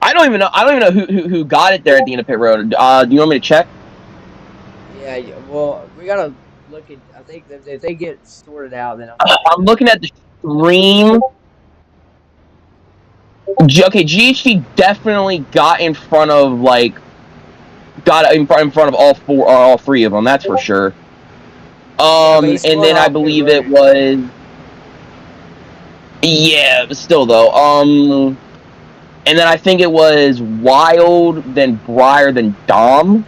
I don't even know who got it there at the end of pit road. Do you want me to check? Yeah, well, we gotta look at. I think if they get sorted out, then I'm looking at the stream. Okay, GHT definitely got in front of in front of all three of them. That's for sure. And then I believe it was. Yeah, but still though. And then I think it was Wild, then Briar, then Dom.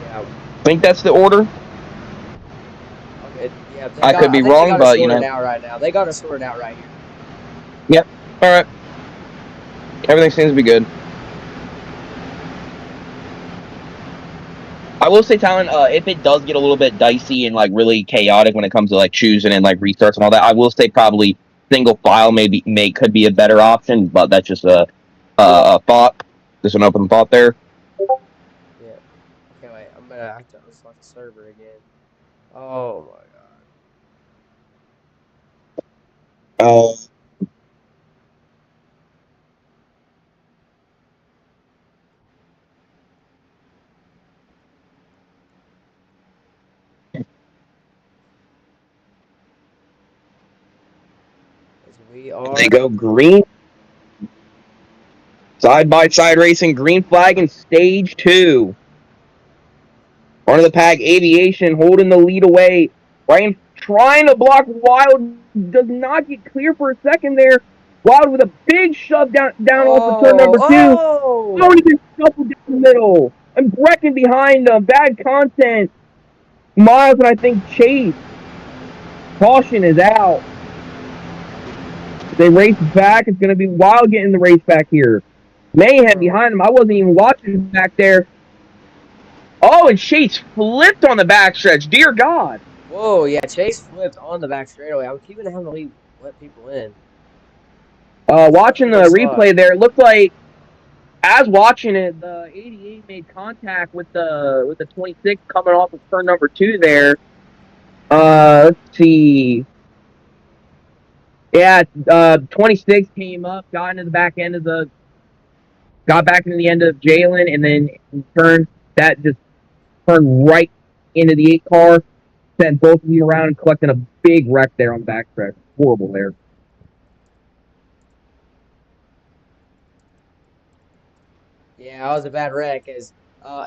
Yeah. I think that's the order. Okay, yeah. I could be wrong, but you know. Out right now. They got it sorted out right here. Yep. All right. Everything seems to be good. I will say, Tylen, if it does get a little bit dicey and really chaotic when it comes to choosing and restarts and all that, I will say probably single file could be a better option, but that's just a thought, just an open thought there. Yeah. Okay, wait. I'm gonna have to unlock the server again. Oh my god. They go green. Side-by-side racing, green flag in stage 2. Front of the pack, Aviation holding the lead away. Ryan trying to block Wild, does not get clear for a second there. Wild with a big shove down off of turn number 2. Oh, he just shuffled down the middle. And Brecken behind him. Bad content. Miles and I think Chase. Caution is out. They race back. It's going to be Wild getting the race back here. Mayhem behind him. I wasn't even watching back there. Oh, and Chase flipped on the backstretch. Dear God. Whoa, yeah, Chase flipped on the back straightaway. I'm keeping having to let people in. Watching the replay there, it looked like, as watching it, the 88 made contact with the 26 coming off of turn number 2 there. Let's see. Yeah, 26 came up, got into the back end of got back into the end of Jalen, and then turned right into the 8 car, sent both of you around and collecting a big wreck there on the backstretch. Horrible there. Yeah, that was a bad wreck.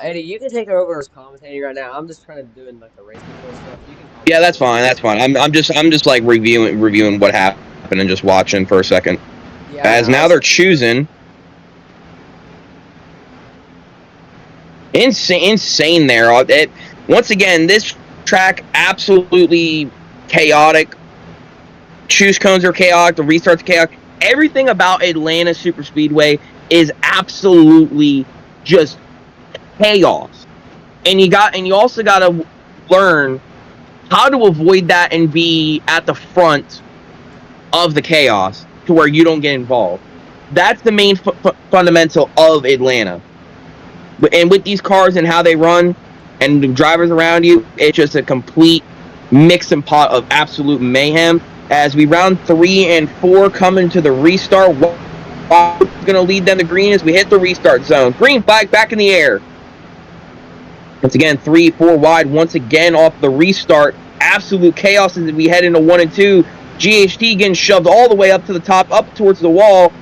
Eddie, you can take over as commentating right now. I'm just trying to do the race control stuff. You can Yeah, that's fine. That's fine. I'm just reviewing what happened and just watching for a second. Yeah, as now they're choosing. Insane there. Once again, this track absolutely chaotic. Choose cones are chaotic. The restarts are chaotic. Everything about Atlanta Super Speedway is absolutely just chaos. And you also got to learn how to avoid that and be at the front of the chaos to where you don't get involved. That's the main fundamental of Atlanta. And with these cars and how they run and the drivers around you, it's just a complete mix and pot of absolute mayhem. As we round 3 and 4 come into the restart, what's going to lead them to green as we hit the restart zone. Green flag back in the air. Once again, 3, 4 wide. Once again off the restart. Absolute chaos as we head into 1 and 2. GHT getting shoved all the way up to the top, up towards the wall.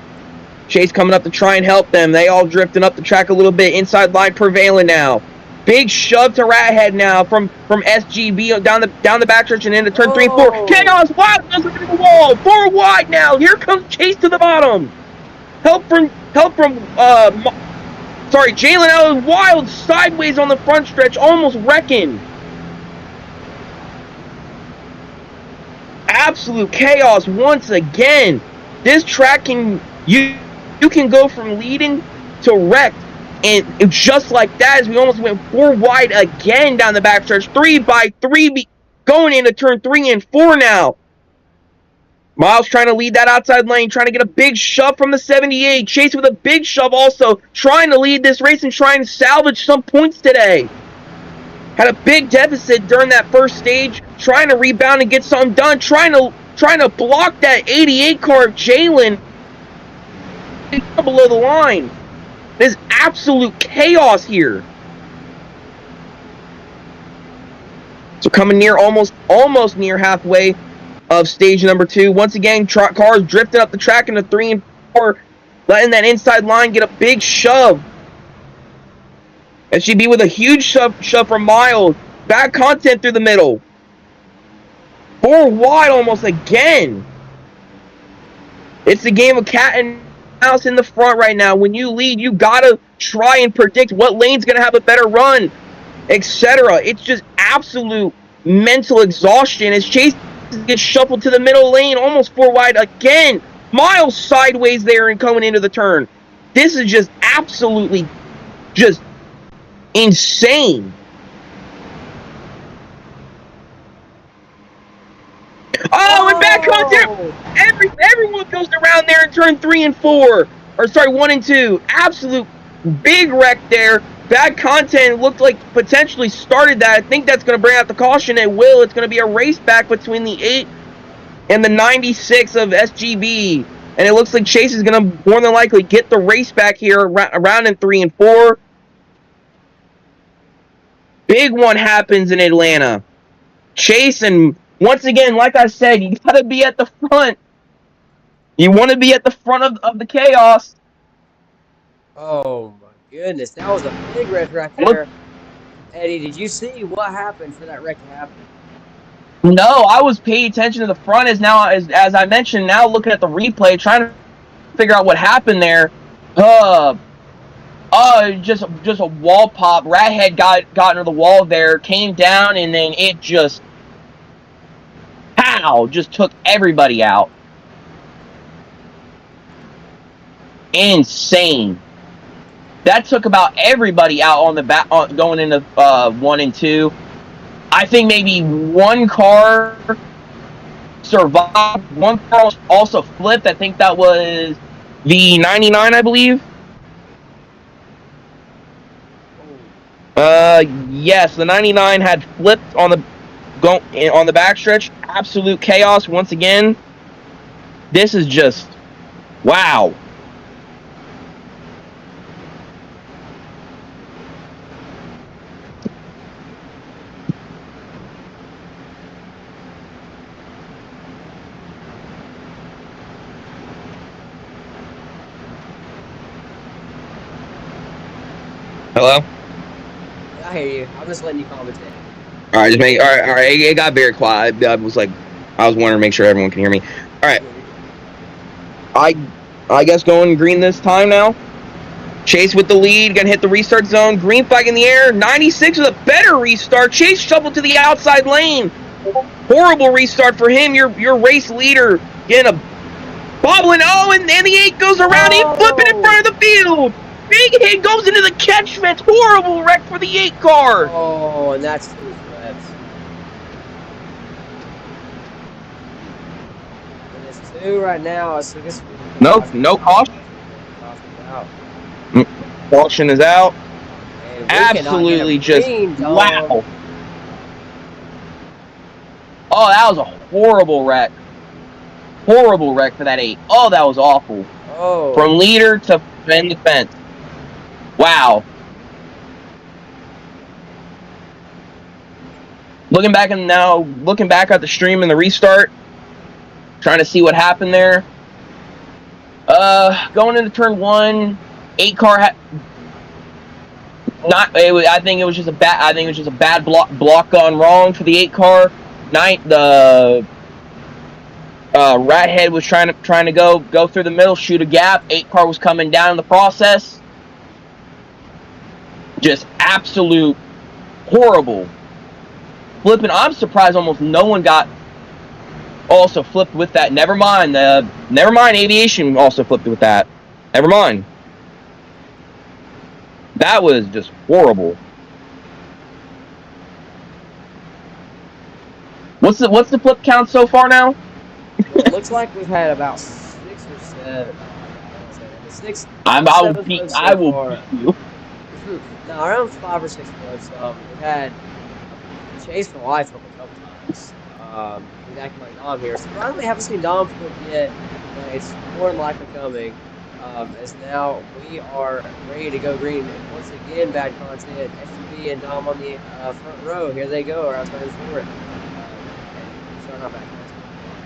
Chase coming up to try and help them. They all drifting up the track a little bit. Inside line prevailing now. Big shove to Rathead now from SGB down the backstretch and into turn 3 and 4. Chaos Wild goes into the wall. 4 wide now. Here comes Chase to the bottom. Help from Jalen Allen Wild sideways on the front stretch, almost wrecking. Absolute chaos once again. This track can you can go from leading to wrecked, and just like that, as we almost went 4 wide again down the backstretch. 3 by 3 going into turn 3 and 4 now. Miles trying to lead that outside lane, trying to get a big shove from the 78. Chase with a big shove also, trying to lead this race and trying to salvage some points today. Had a big deficit during that first stage, trying to rebound and get something done, trying to block that 88 car of Jalen below the line. There's absolute chaos here. So coming near almost near halfway of stage number 2. Once again, cars drifting up the track into 3 and 4, letting that inside line get a big shove. SGB with a huge shove from Miles. Bad content through the middle. 4 wide almost again. It's the game of cat and mouse in the front right now. When you lead, you gotta try and predict what lane's gonna have a better run, etc. It's just absolute mental exhaustion as Chase gets shuffled to the middle lane, almost 4 wide again. Miles sideways there and coming into the turn. This is just absolutely just insane. Oh, and back on there. Everyone goes around there in turn 3 and 4. Or sorry, 1 and 2. Absolute big wreck there. Bad content. Looked like potentially started that. I think that's going to bring out the caution. It will. It's going to be a race back between the 8 and the 96 of SGB. And it looks like Chase is going to more than likely get the race back here around in 3 and 4. Big one happens in Atlanta. Chase, and once again, like I said, you got to be at the front. You want to be at the front of the chaos. Oh my goodness, that was a big wreck right there. Eddie, did you see what happened for that wreck to happen? No, I was paying attention to the front as I mentioned, now looking at the replay, trying to figure out what happened there. Just a wall pop. Rathead got into the wall there, came down, and then it just just took everybody out. Insane. That took about everybody out on the back going into 1 and 2. I think maybe one car survived. One car also flipped. I think that was the 99, I believe. Yes, the 99 had flipped on the backstretch. Absolute chaos once again. This is just wow. Hello? I hear you. I'm just letting you commentate. All right, all right. It got very quiet. I was wondering to make sure everyone can hear me. All right. I guess going green this time now. Chase with the lead, gonna hit the restart zone. Green flag in the air. 96 with a better restart. Chase shuffled to the outside lane. Horrible restart for him. Your race leader getting a bobbling. Oh, and the 8 goes around. He flipping in front of the field. Big hit goes into the catch fence. Horrible wreck for the 8 car. Oh, and that's 2 flips. 2 right now. So I guess No caution. Caution's out. Caution is out. And we cannot get a Absolutely just green, dog. wow. Oh, that was a horrible wreck. Horrible wreck for that 8. Oh, that was awful. Oh. From leader to end the fence. Wow. Looking back at the stream and the restart, trying to see what happened there. Going into turn 1, 8 car I think it was just a bad block gone wrong for the 8 car. The Rat Head was trying to go through the middle, shoot a gap. 8 car was coming down in the process. Just absolute horrible. Flipping, I'm surprised almost no one got also flipped with that. Never mind, Aviation also flipped with that. Never mind. That was just horrible. What's the flip count so far now? Well, it looks like we've had about 6 or 7. 6. I will beat you. No, around 5 or 6 flips. We've had Chase for life flip a couple times. He's acting like Dom here. Surprisingly, haven't seen Dom flip yet, but it's more than likely coming. As now we are ready to go green. Once again, bad content. SUV and Dom on the front row. Here they go. Or outside for it. Sorry, not bad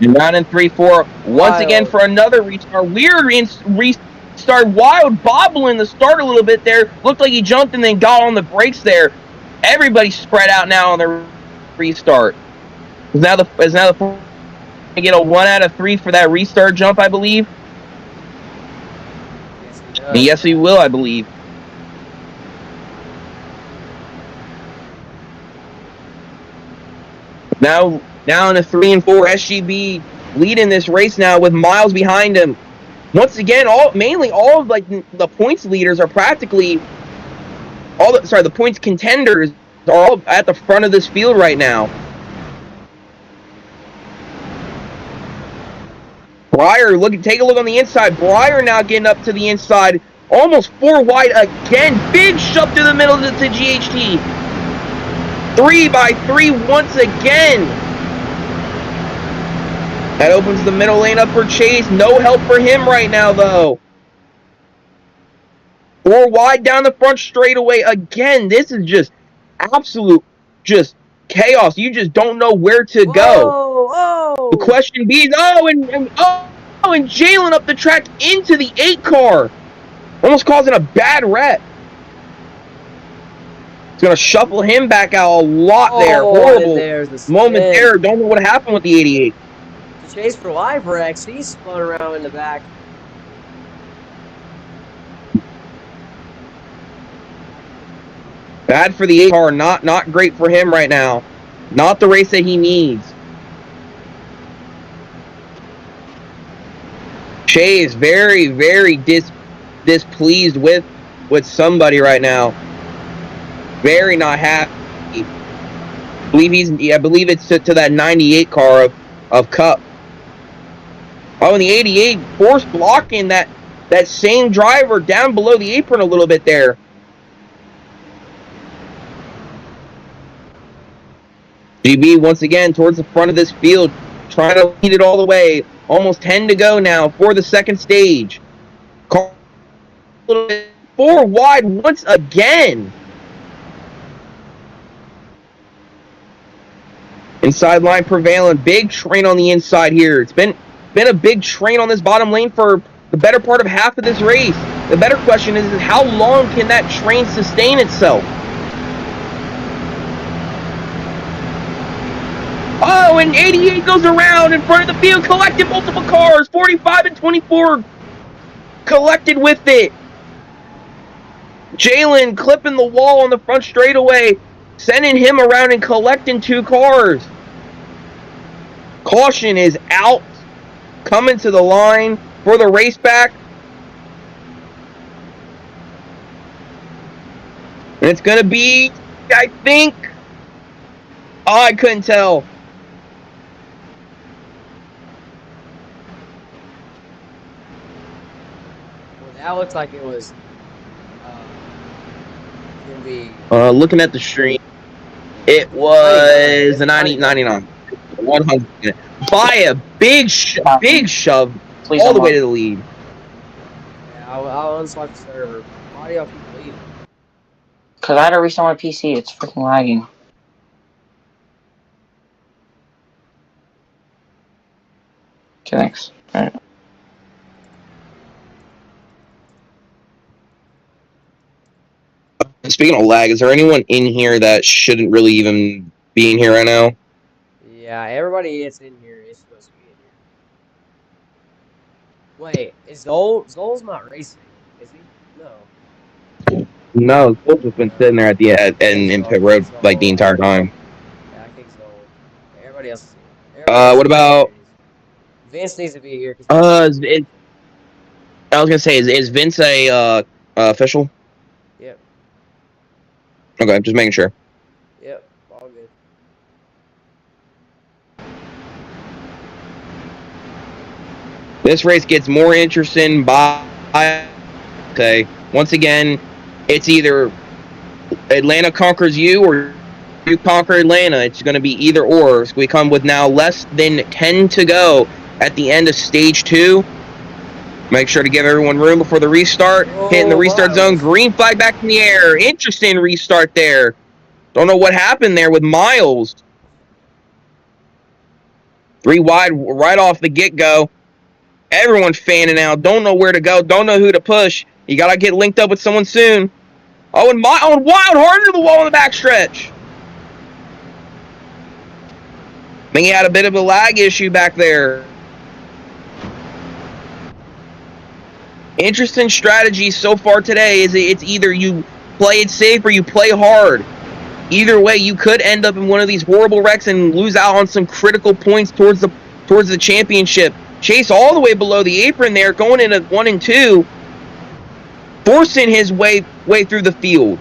content. 9 and 3-4. Once again for another restart. Weird restart. Wild bobbling the start a little bit there. Looked like he jumped and then got on the brakes there. Everybody's spread out now on the restart. Is now the get a 1 out of 3 for that restart jump, I believe. Yes, he will, I believe. Now in a 3 and 4, SGB leading this race now with Miles behind him. Once again, mainly all of like the points leaders are practically the points contenders are all at the front of this field right now. Breyer, take a look on the inside. Breyer now getting up to the inside, almost 4 wide again. Big shove to the middle to GHT. 3x3 once again. That opens the middle lane up for Chase. No help for him right now, though. 4 wide down the front straightaway again. This is just absolute chaos. You just don't know where to go. Oh. The question being, and Jalen up the track into the 8 car. Almost causing a bad wreck. It's going to shuffle him back out a lot there. Horrible moment there. Don't know what happened with the 88. Chase for life Rex. He spun around in the back. Bad for the 8 car. Not great for him right now. Not the race that he needs. Shay is very, very displeased with somebody right now. Very not happy. I believe it's to that 98 car of Cup. Oh, and the 88 force blocking that same driver down below the apron a little bit there. GB once again towards the front of this field, trying to lead it all the way. Almost 10 to go now for the second stage. 4 wide once again. Inside line prevailing. Big train on the inside here. It's been a big train on this bottom lane for the better part of half of this race. The better question is how long can that train sustain itself? Oh, and 88 goes around in front of the field, collected multiple cars. 45 and 24 collected with it. Jalen clipping the wall on the front straightaway, sending him around and collecting 2 cars. Caution is out. Coming to the line for the race back. And it's going to be, I think, I couldn't tell. That looks like it was gonna be Looking at the stream, it 99. was It's a 99. 100 by a big shove Please all the way unlock. to the lead. Yeah, I'll unlock the server. Why do y'all keep leaving? Because I had to restart my PC. It's freaking lagging. Okay, thanks. Alright. Speaking of lag, is there anyone in here that shouldn't really even be in here right now? Yeah, everybody that's in here is supposed to be in here. Wait, is Zol's not racing, is he? No. No, Zol's just been sitting there at the end and in pit road like the entire time. Yeah, I think Zol. Everybody else is here. Everybody else What about Vince needs to be here because I was gonna say, is Vince a official? Yep. Okay, just making sure. Yep, all good. This race gets more interesting by okay. Once again, it's either Atlanta conquers you or you conquer Atlanta. It's going to be either or. So we come with now less than 10 to go at the end of stage 2. Make sure to give everyone room before the restart. Hitting the restart zone. Green flag back in the air. Interesting restart there. Don't know what happened there with Miles. 3 wide right off the get-go. Everyone fanning out. Don't know where to go. Don't know who to push. You got to get linked up with someone soon. Oh, and Wild harder to the wall in the backstretch. I think he had a bit of a lag issue back there. Interesting strategy so far today is it's either you play it safe or you play hard. Either way, you could end up in one of these horrible wrecks and lose out on some critical points towards the championship. Chase all the way below the apron there, going into 1 and 2, forcing his way through the field.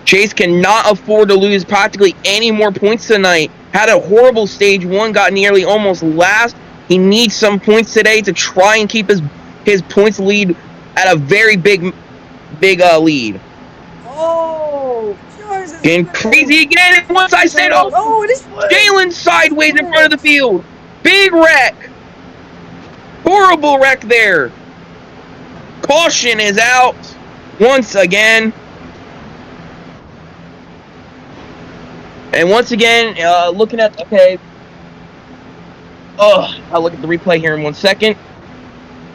Chase cannot afford to lose practically any more points tonight. Had a horrible stage 1, got nearly almost last. He needs some points today to try and keep his points lead at a very big lead. Oh, getting crazy again. And once I said, oh, it is Jalen sideways in front of the field. Big wreck. Horrible wreck there. Caution is out once again. And once again, looking at, okay. I'll look at the replay here in 1 second.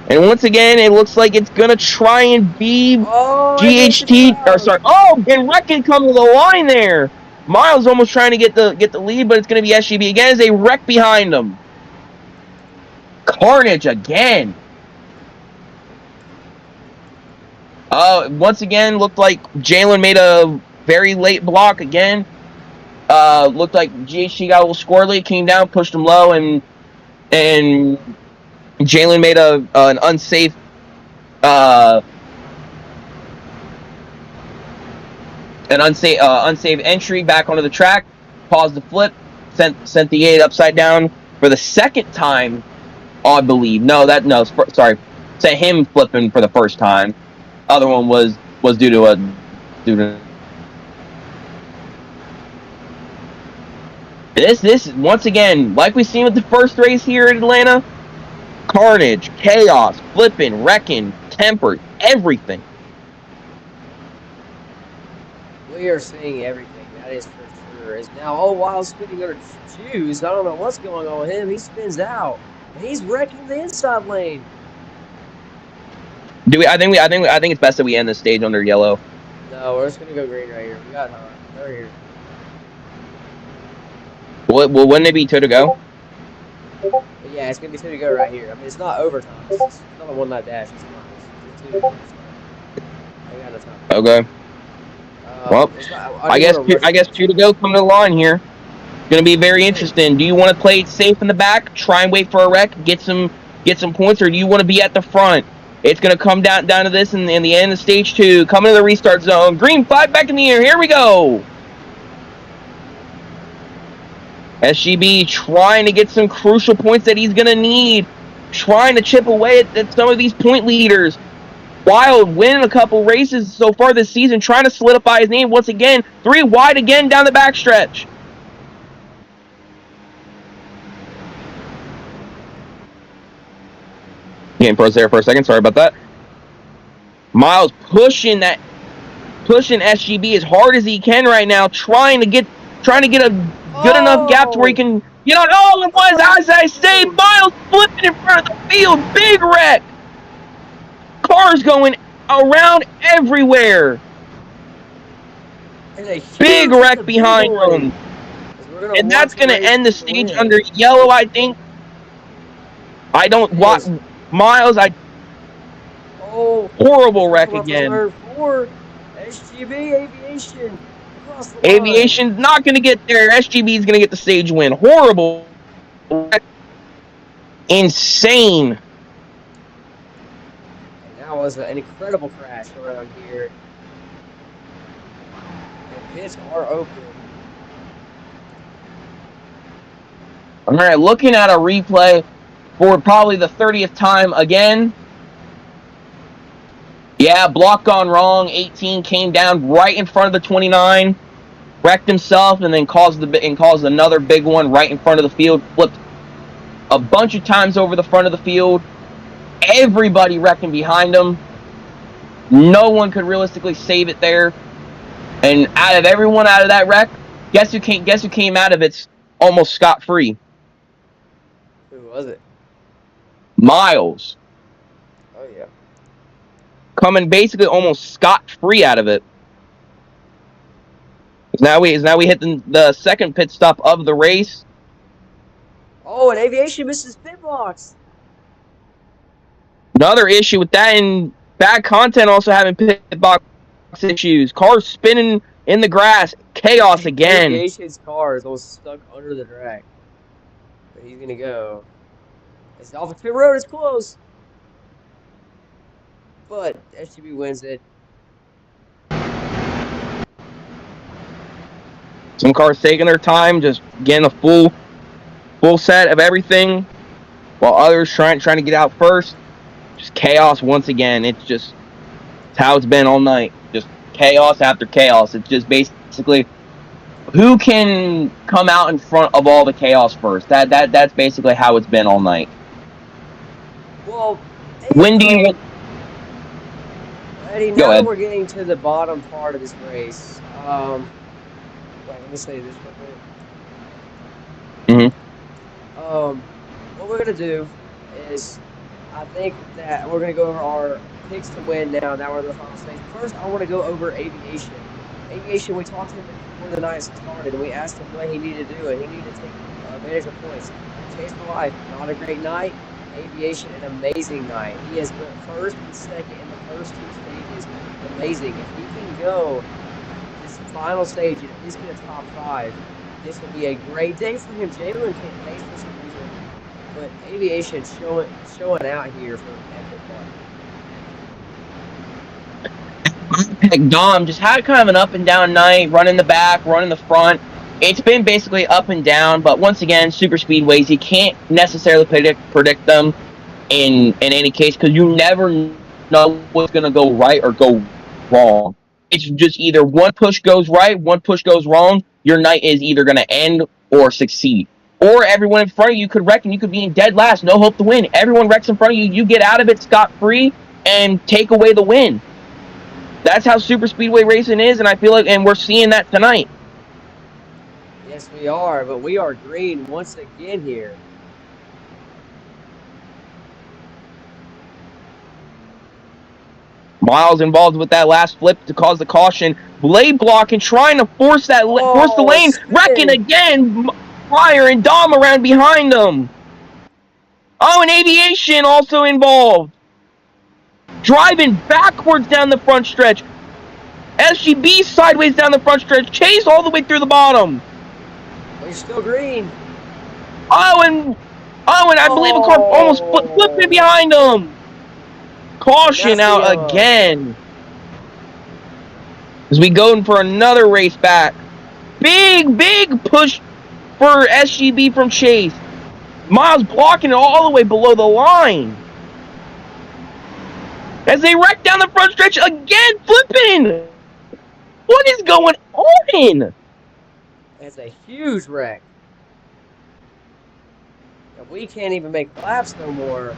And once again, it looks like it's going to try and be GHT. Or sorry. Oh, and Wreck come to the line there. Miles almost trying to get the lead, but it's going to be SGB again as they wreck behind him. Carnage again. Once again, looked like Jalen made a very late block again. Looked like GHT got a little squirrely, came down, pushed him low, and Jalen made an unsafe unsafe entry back onto the track. Paused the flip, sent the 8 upside down for the second time, I believe. Sorry, sent him flipping for the first time. Other one was due to this once again, like we've seen with the first race here in Atlanta. Carnage, chaos, flipping, wrecking, tempered, everything. We are seeing everything, that is for sure. Is now all while spinning under shoes. I don't know what's going on with him. He spins out. And he's wrecking the inside lane. I think it's best that we end this stage under yellow. No, we're just gonna go green right here. We got time. They're here. Well, wouldn't it be 2 to go? But yeah, it's gonna be 2 to go right here. I mean, it's not overtime. It's not a 1-lap dash. It's 2 to go. I got enough time. Okay. Well, I guess 2 to go come to the line here. Going to be very interesting. Do you want to play it safe in the back, try and wait for a wreck, get some points, or do you want to be at the front? It's going to come down to this in the end of stage 2. Coming to the restart zone. Green flag back in the air. Here we go. SGB trying to get some crucial points that he's going to need trying to chip away at some of these point leaders. Wild winning a couple races so far this season, trying to solidify his name once again. 3 wide again down the backstretch. Getting pros there for a second. Sorry about that. Miles pushing SGB as hard as he can right now, trying to get a good enough gap to where he can get on. Oh, it was, as I say, Miles flipping in front of the field. Big wreck. Cars going around everywhere. Big wreck behind him. And that's going to end the stage under yellow, I think. I don't want Miles. Horrible wreck again. SGB Aviation. Aviation's not going to get there. SGB is going to get the stage win. Horrible. Insane. And that was an incredible crash around here. The pits are open. All right, looking at a replay for probably the 30th time again. Yeah, block gone wrong. 18 came down right in front of the 29, wrecked himself, and then caused another big one right in front of the field. Flipped a bunch of times over the front of the field. Everybody wrecking behind him. No one could realistically save it there. And out of everyone out of that wreck, guess who came out of it almost scot-free? Who was it? Miles. Oh yeah. Coming basically almost scot-free out of it. Now we hit the second pit stop of the race. Oh, and Aviation misses pit blocks. Another issue with that, and bad content also having pit box issues. Cars spinning in the grass. Chaos again. Aviation's car is almost stuck under the track. But he's gonna go. It's off the pit road. It's close. But SGB wins it. Some cars taking their time, just getting a full set of everything, while others trying to get out first. Just chaos once again. It's how it's been all night. Just chaos after chaos. It's just basically who can come out in front of all the chaos first. That's basically how it's been all night. Well, Windy. Eddie, now that we're getting to the bottom part of this race, wait, let me say this real quick. What we're gonna do is, I think that we're gonna go over our picks to win now. Now we're in the final stage. First, I want to go over Aviation. Aviation, we talked to him before the night started, and we asked him what he needed to do, and he needed to take advantage of points. Chase for life, not a great night. Aviation, an amazing night. He has went first and second in the first 2 stages. Amazing. If he can go this final stage and at least get a top 5, this will be a great day for him. Jalen can't pace for some reason, but Aviation showing out here for EchoPark. Dom just had kind of an up and down night, running the back, running the front. It's been basically up and down, but once again, super speedways, you can't necessarily predict them in any case, because you never know what's going to go right or go wrong. It's just either one push goes right, one push goes wrong, your night is either going to end or succeed. Or everyone in front of you could wreck and you could be in dead last, no hope to win. Everyone wrecks in front of you, you get out of it scot-free and take away the win. That's how super speedway racing is, and I feel like, and we're seeing that tonight. Yes, we are, but we are green once again here. Miles involved with that last flip to cause the caution. Blade blocking, trying to force the lane, wrecking again. Fire and Dom around behind them. Oh, and Aviation also involved. Driving backwards down the front stretch. SGB sideways down the front stretch. Chase all the way through the bottom. Well, you're still green. Oh, and I believe a car almost flipped behind him. Caution out again. As we go for another race back. Big push for SGB from Chase. Miles blocking it all the way below the line. As they wreck down the front stretch again, flipping. What is going on? That's a huge wreck. And we can't even make laps no more.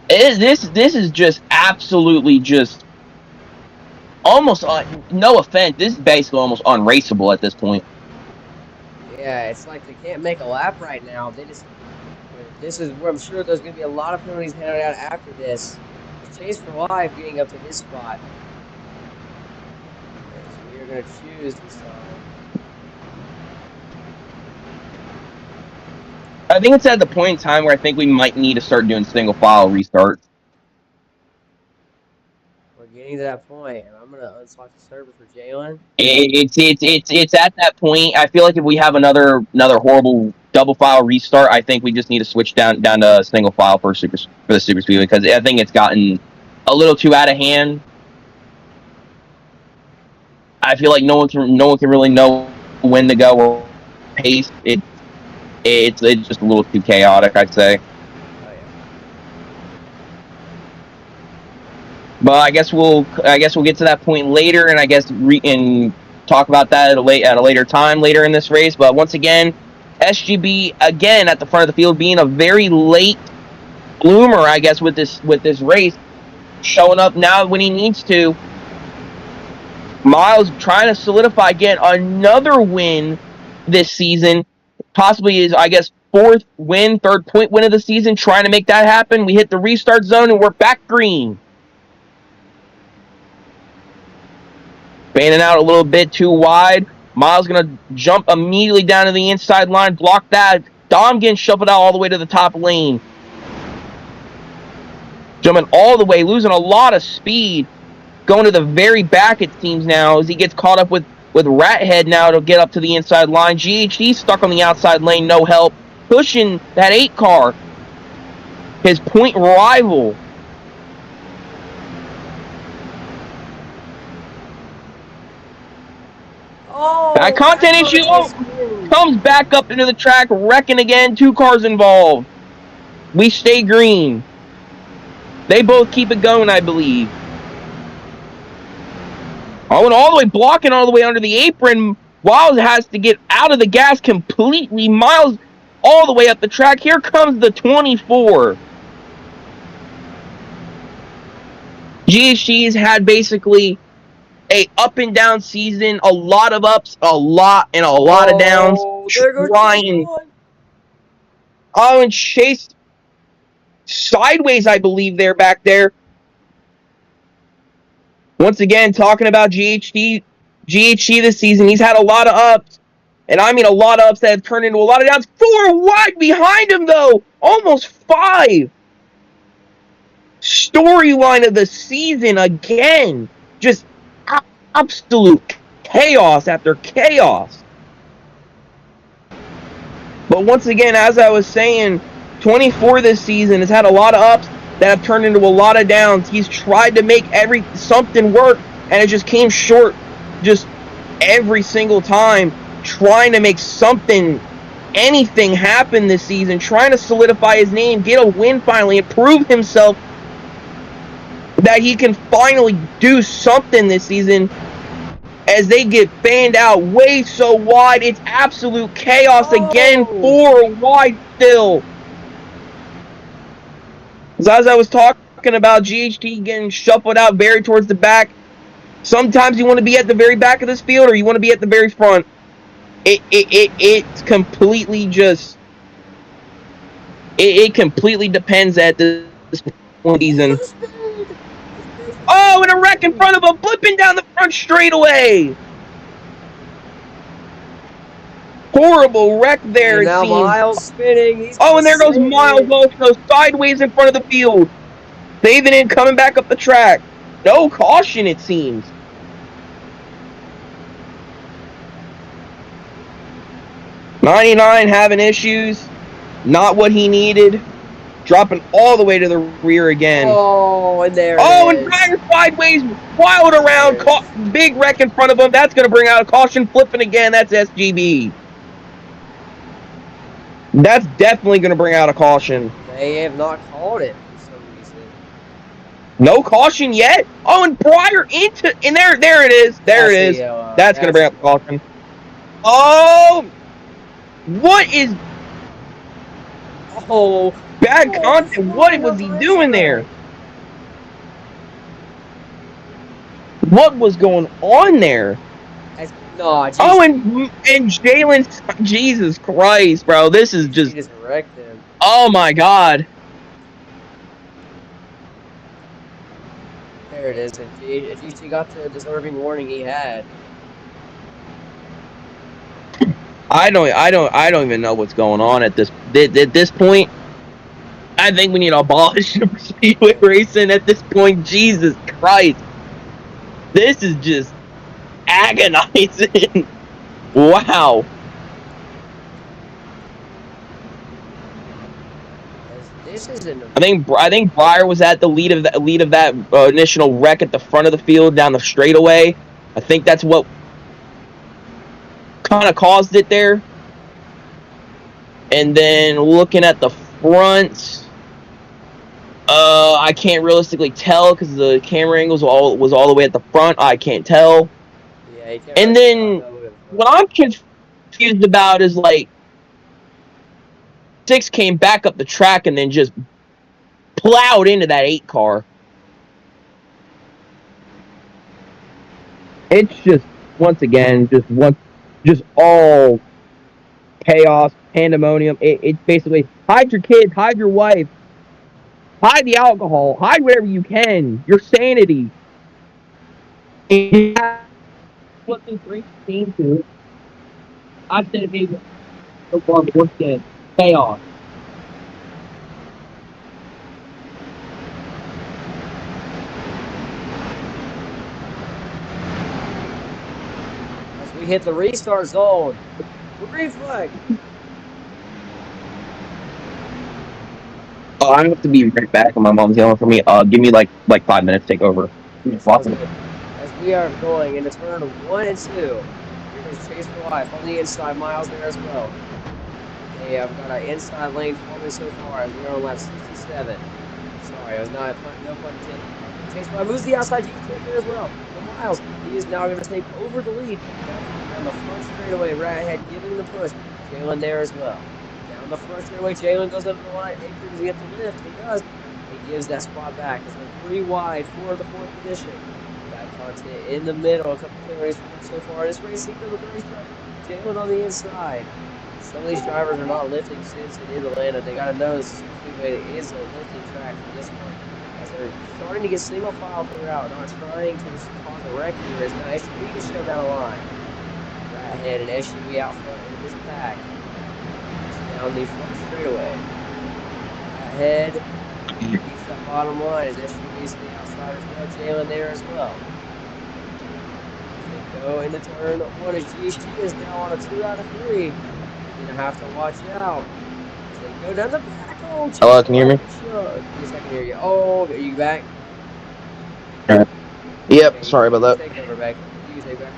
This is just absolutely just almost, no offense, this is basically almost unraceable at this point. Yeah, it's like they can't make a lap right now. This is where I'm sure there's going to be a lot of penalties handed out after this. With Chase for Life getting up to his spot. As we are going to choose this time. I think it's at the point in time where I think we might need to start doing single file restarts. We're getting to that point, and I'm going to unlock the server for Jalen. It's at that point. I feel like if we have another horrible double file restart, I think we just need to switch down to single file for the super speedway, because I think it's gotten a little too out of hand. I feel like no one can really know when to go or pace. It's just a little too chaotic, I'd say. But I guess we'll get to that point later, and I guess talk about that at a later time later in this race. But once again, SGB again at the front of the field, being a very late bloomer, I guess, with this race, showing up now when he needs to. Miles trying to solidify again another win this season, possibly is, I guess, third point win of the season, trying to make that happen. We hit the restart zone and we're back green. Fanning out a little bit too wide. Miles going to jump immediately down to the inside line, block that. Dom getting shuffled out all the way to the top lane. Jumping all the way, losing a lot of speed. Going to the very back, it seems now, as he gets caught up with Rathead now to get up to the inside line. GHD stuck on the outside lane, no help. Pushing that 8 car. His point rival. Oh, that content issue comes back up into the track, wrecking again. 2 cars involved. We stay green. They both keep it going, I believe. Oh, and all the way blocking all the way under the apron. Miles has to get out of the gas completely. Miles all the way up the track. Here comes the 24. GHG has had basically a up and down season, a lot of ups, a lot of downs. Trying. Oh, and Chase sideways, I believe, there back there. Once again, talking about GHD this season, he's had a lot of ups, and I mean a lot of ups that have turned into a lot of downs. 4 wide behind him, though, almost 5. Storyline of the season again, just absolute chaos after chaos. But once again, as I was saying, 24 this season has had a lot of ups that have turned into a lot of downs. He's tried to make something work, and it just came short just every single time, trying to make anything happen this season, trying to solidify his name, get a win finally, and prove himself that he can finally do something this season. As they get fanned out way so wide, it's absolute chaos again. 4 wide still. As I was talking about GHT getting shuffled out very towards the back, sometimes you want to be at the very back of this field or you want to be at the very front. It's completely just... It completely depends at this season. Oh, and a wreck in front of him, flipping down the front straightaway. Horrible wreck there, and now Miles spinning. And there goes Miles also sideways in front of the field. Saving it, coming back up the track. No caution, it seems. $99 having issues. Not what he needed. Dropping all the way to the rear again. Oh, and there and Brian sideways, wild around, big wreck in front of him. That's going to bring out a caution, flipping again. That's SGB. That's definitely going to bring out a caution. They have not called it for some reason. No caution yet. Oh, and Breyer and there it is. There it is. That's going to bring out the caution. Oh, what is? Oh, bad content. What was he doing there? What was going on there? No, oh, and Jalen, Jesus Christ, bro, this is just wrecked him. Oh my God. There it is. If GT got the deserving warning he had. I don't even know what's going on at this point. I think we need to abolish super speedway racing at this point. Jesus Christ. This is just agonizing. Wow. This isn't. I think Breyer was at the lead of that initial wreck at the front of the field down the straightaway. I think that's what kind of caused it there. And then looking at the front, I can't realistically tell because the camera angle was all the way at the front. I can't tell. Yeah, you can't. And then what I'm confused about is like 6 came back up the track and then just plowed into that 8 car. It's just once again just all chaos, pandemonium. It's basically hide your kids, hide your wife, hide the alcohol, hide whatever you can. Your sanity. And what this race came to, I said maybe so far worse than chaos. As we hit the restart zone. Green flag. Oh, I have to be right back. My mom's yelling for me. Give me like 5 minutes to take over. As we are going into turn 1 and 2. Here is Chase for Life on the inside. Miles there as well. Hey, I've got an inside lane for me so far as we're on lap 67. Sorry, I was not no pun intended. Chase for Life moves the outside. You can take there as well. For Miles, he is now going to take over the lead down the front straightaway. Right ahead, giving the push. Jalen there as well. Down the front straightaway, Jalen goes up the line. Akers does he get the lift? He does. He gives that spot back. It's a 3 wide for the 4th position. Bad content in the middle. A couple of races so far. This race, he goes with the racetrack. Jalen on the inside. Some of these drivers are not lifting since it is Atlanta. They got to know this Speedway is a lifting track for this one. As they're starting to get single file throughout, not trying to cause a wreck here. As now SUV can shut down a line. Right ahead, and SUV out front in this pack. Down the front straightaway. Ahead, keeps that bottom line as SUVs to the outside as well. Jalen there as well. As they go into turn 1 as GHT is now on a 2 out of 3. You're gonna have to watch out. As they go down the back. Oh, hello, can you hear me? Yes, I can hear you. Oh, are you back? Yep, okay, sorry about that. Take over back. You can take back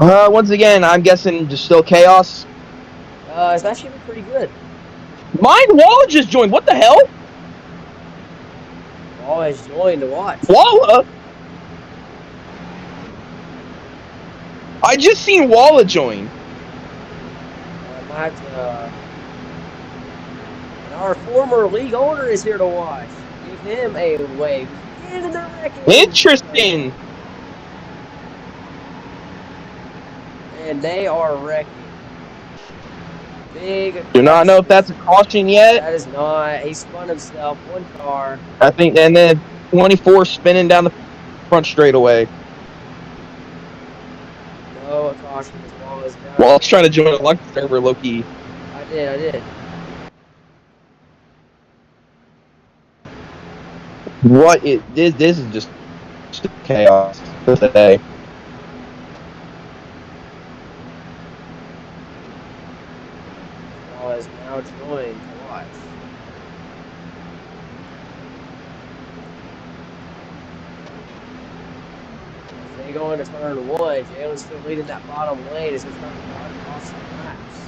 over. Once again, I'm guessing just still chaos. It's actually been pretty good. Mine Walla just joined. What the hell? Walla has joined to watch. Walla? I just seen Walla join. I might have to. And our former league owner is here to watch. Give him a wave. And they're wrecking. Interesting. And they are wrecking. Big. Do not know if that's a caution yet. That is not. He spun himself. 1 car. I think, and then 24 spinning down the front straightaway. No caution as well as now. Well, I was trying to join a luck server, Loki. I did. What is this? This is just chaos today. Walla is now joined to watch. They go into turn 1. Jalen's still leading that bottom lane as he's trying to block off some laps.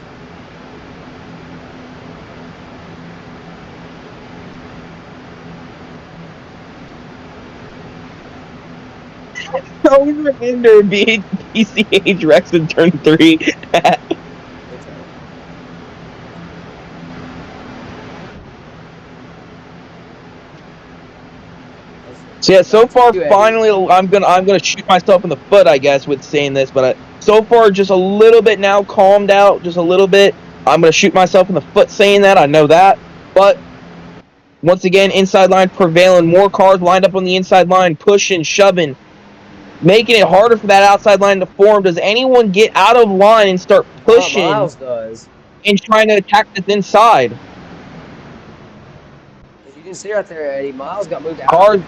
Over under BCH Rex in turn 3. So yeah, so far, finally, I'm gonna shoot myself in the foot, I guess, with saying this, but so far, just a little bit now, calmed out, just a little bit. I'm gonna shoot myself in the foot saying that, I know that, but once again, inside line prevailing, more cars lined up on the inside line, pushing, shoving, making it harder for that outside line to form. Does anyone get out of line and start pushing Miles does. and trying to attack this inside? As you can see right there, Eddie, Miles got moved out of the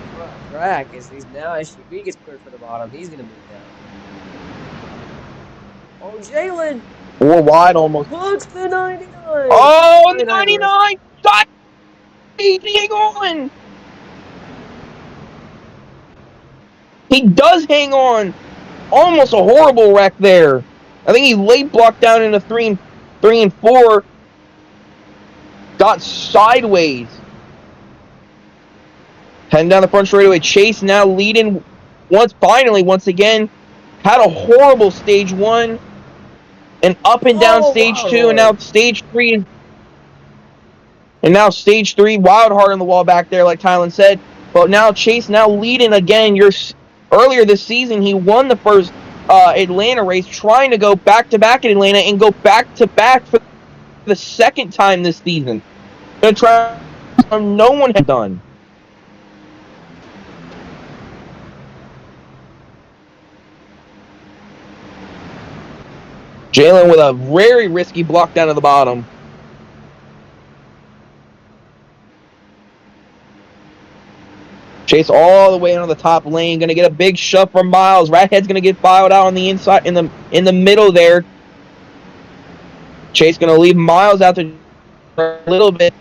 track as he's now SUV gets cleared for the bottom. He's going to move down. Oh, Jalen! 4 wide almost. Puts the 99! Oh, the 99! Shot! Hang on! He does hang on. Almost a horrible wreck there. I think he late blocked down into 3 and 4. Got sideways. Heading down the front straightaway. Chase now leading once again. Had a horrible stage 1. And up and down stage 2. And now stage 3. And now stage 3. Wild heart on the wall back there, like Tylen said. But now Chase now leading again. Earlier this season, he won the first Atlanta race, trying to go back-to-back in Atlanta and go back-to-back for the second time this season. Gonna try something no one had done. Jalen with a very risky block down to the bottom. Chase all the way into the top lane. Gonna get a big shove from Miles. Rathead's gonna get filed out on the inside, in the middle there. Chase gonna leave Miles out there for a little bit.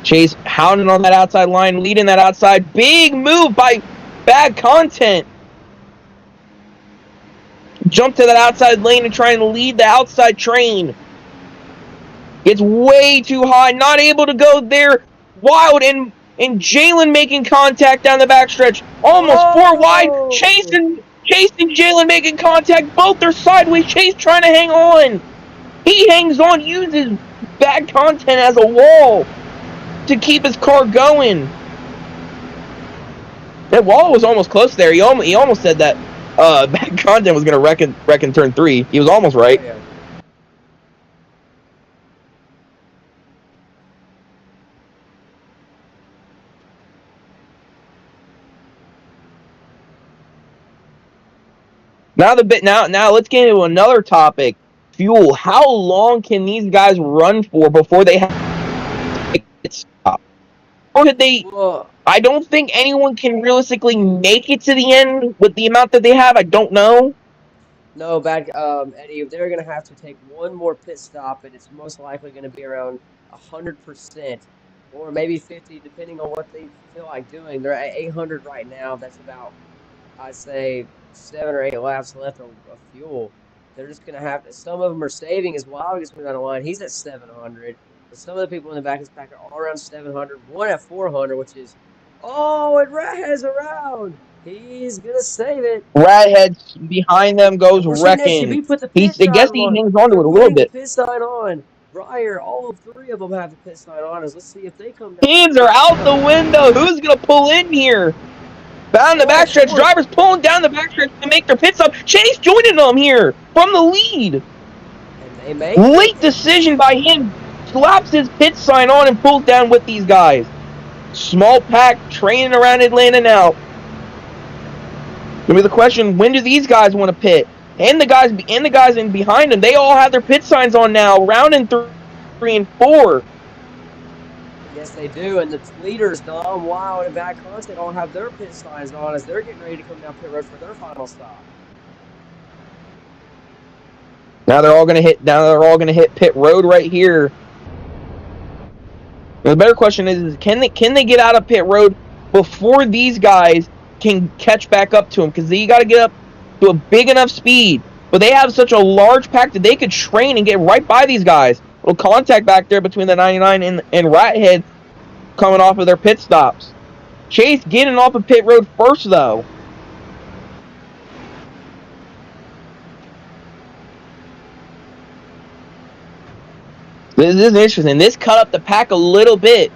Chase hounding on that outside line, leading that outside. Big move by Bad Content. Jump to that outside lane and try and lead the outside train. Gets way too high, not able to go there. Wild and Jalen making contact down the backstretch. Almost 4 wide. Chase and Jalen making contact. Both are sideways. Chase trying to hang on. He hangs on, uses Bad Content as a wall to keep his car going. That wall was almost close there. He almost said that Bad Content was going to wreck in turn 3. He was almost right. Oh, yeah. Now let's get into another topic. Fuel. How long can these guys run for before they have to stop? Or could they? I don't think anyone can realistically make it to the end with the amount that they have. I don't know. No, Eddie, they're going to have to take one more pit stop, and it's most likely going to be around 100%, or maybe 50, depending on what they feel like doing. They're at 800 right now. That's about, I'd say, 7 or 8 laps left of fuel. They're just going to have to. Some of them are saving as Wild gets moved down the line. He's at 700. But some of the people in the back of his pack are all around 700. One at 400, which is, and Rathead's around. He's going to save it. Rathead's behind them goes wrecking. I guess he hangs on to it a little bit. Pit sign on. Briar, all 3 of them have the pit sign on us. Let's see if they come down. Hands are out the window. Who's going to pull in here? Down the backstretch. Drivers pulling down the backstretch to make their pit stop. Chase joining them here from the lead. And they make late decision by him. Slaps his pit sign on and pulls down with these guys. Small pack training around Atlanta now. Gonna be the question, when do these guys want to pit? And the guys in behind them, they all have their pit signs on now. Round in 3 and 4. Yes, they do. And the leaders, Dom, Wild, and Bad Content all have their pit signs on as they're getting ready to come down pit road for their final stop. Now they're all gonna hit pit road right here. Now the better question is can they get out of pit road before these guys can catch back up to them? Because you got to get up to a big enough speed. But they have such a large pack that they could train and get right by these guys. A little contact back there between the 99 and Rathead coming off of their pit stops. Chase getting off of pit road first, though. This is interesting. This cut up the pack a little bit.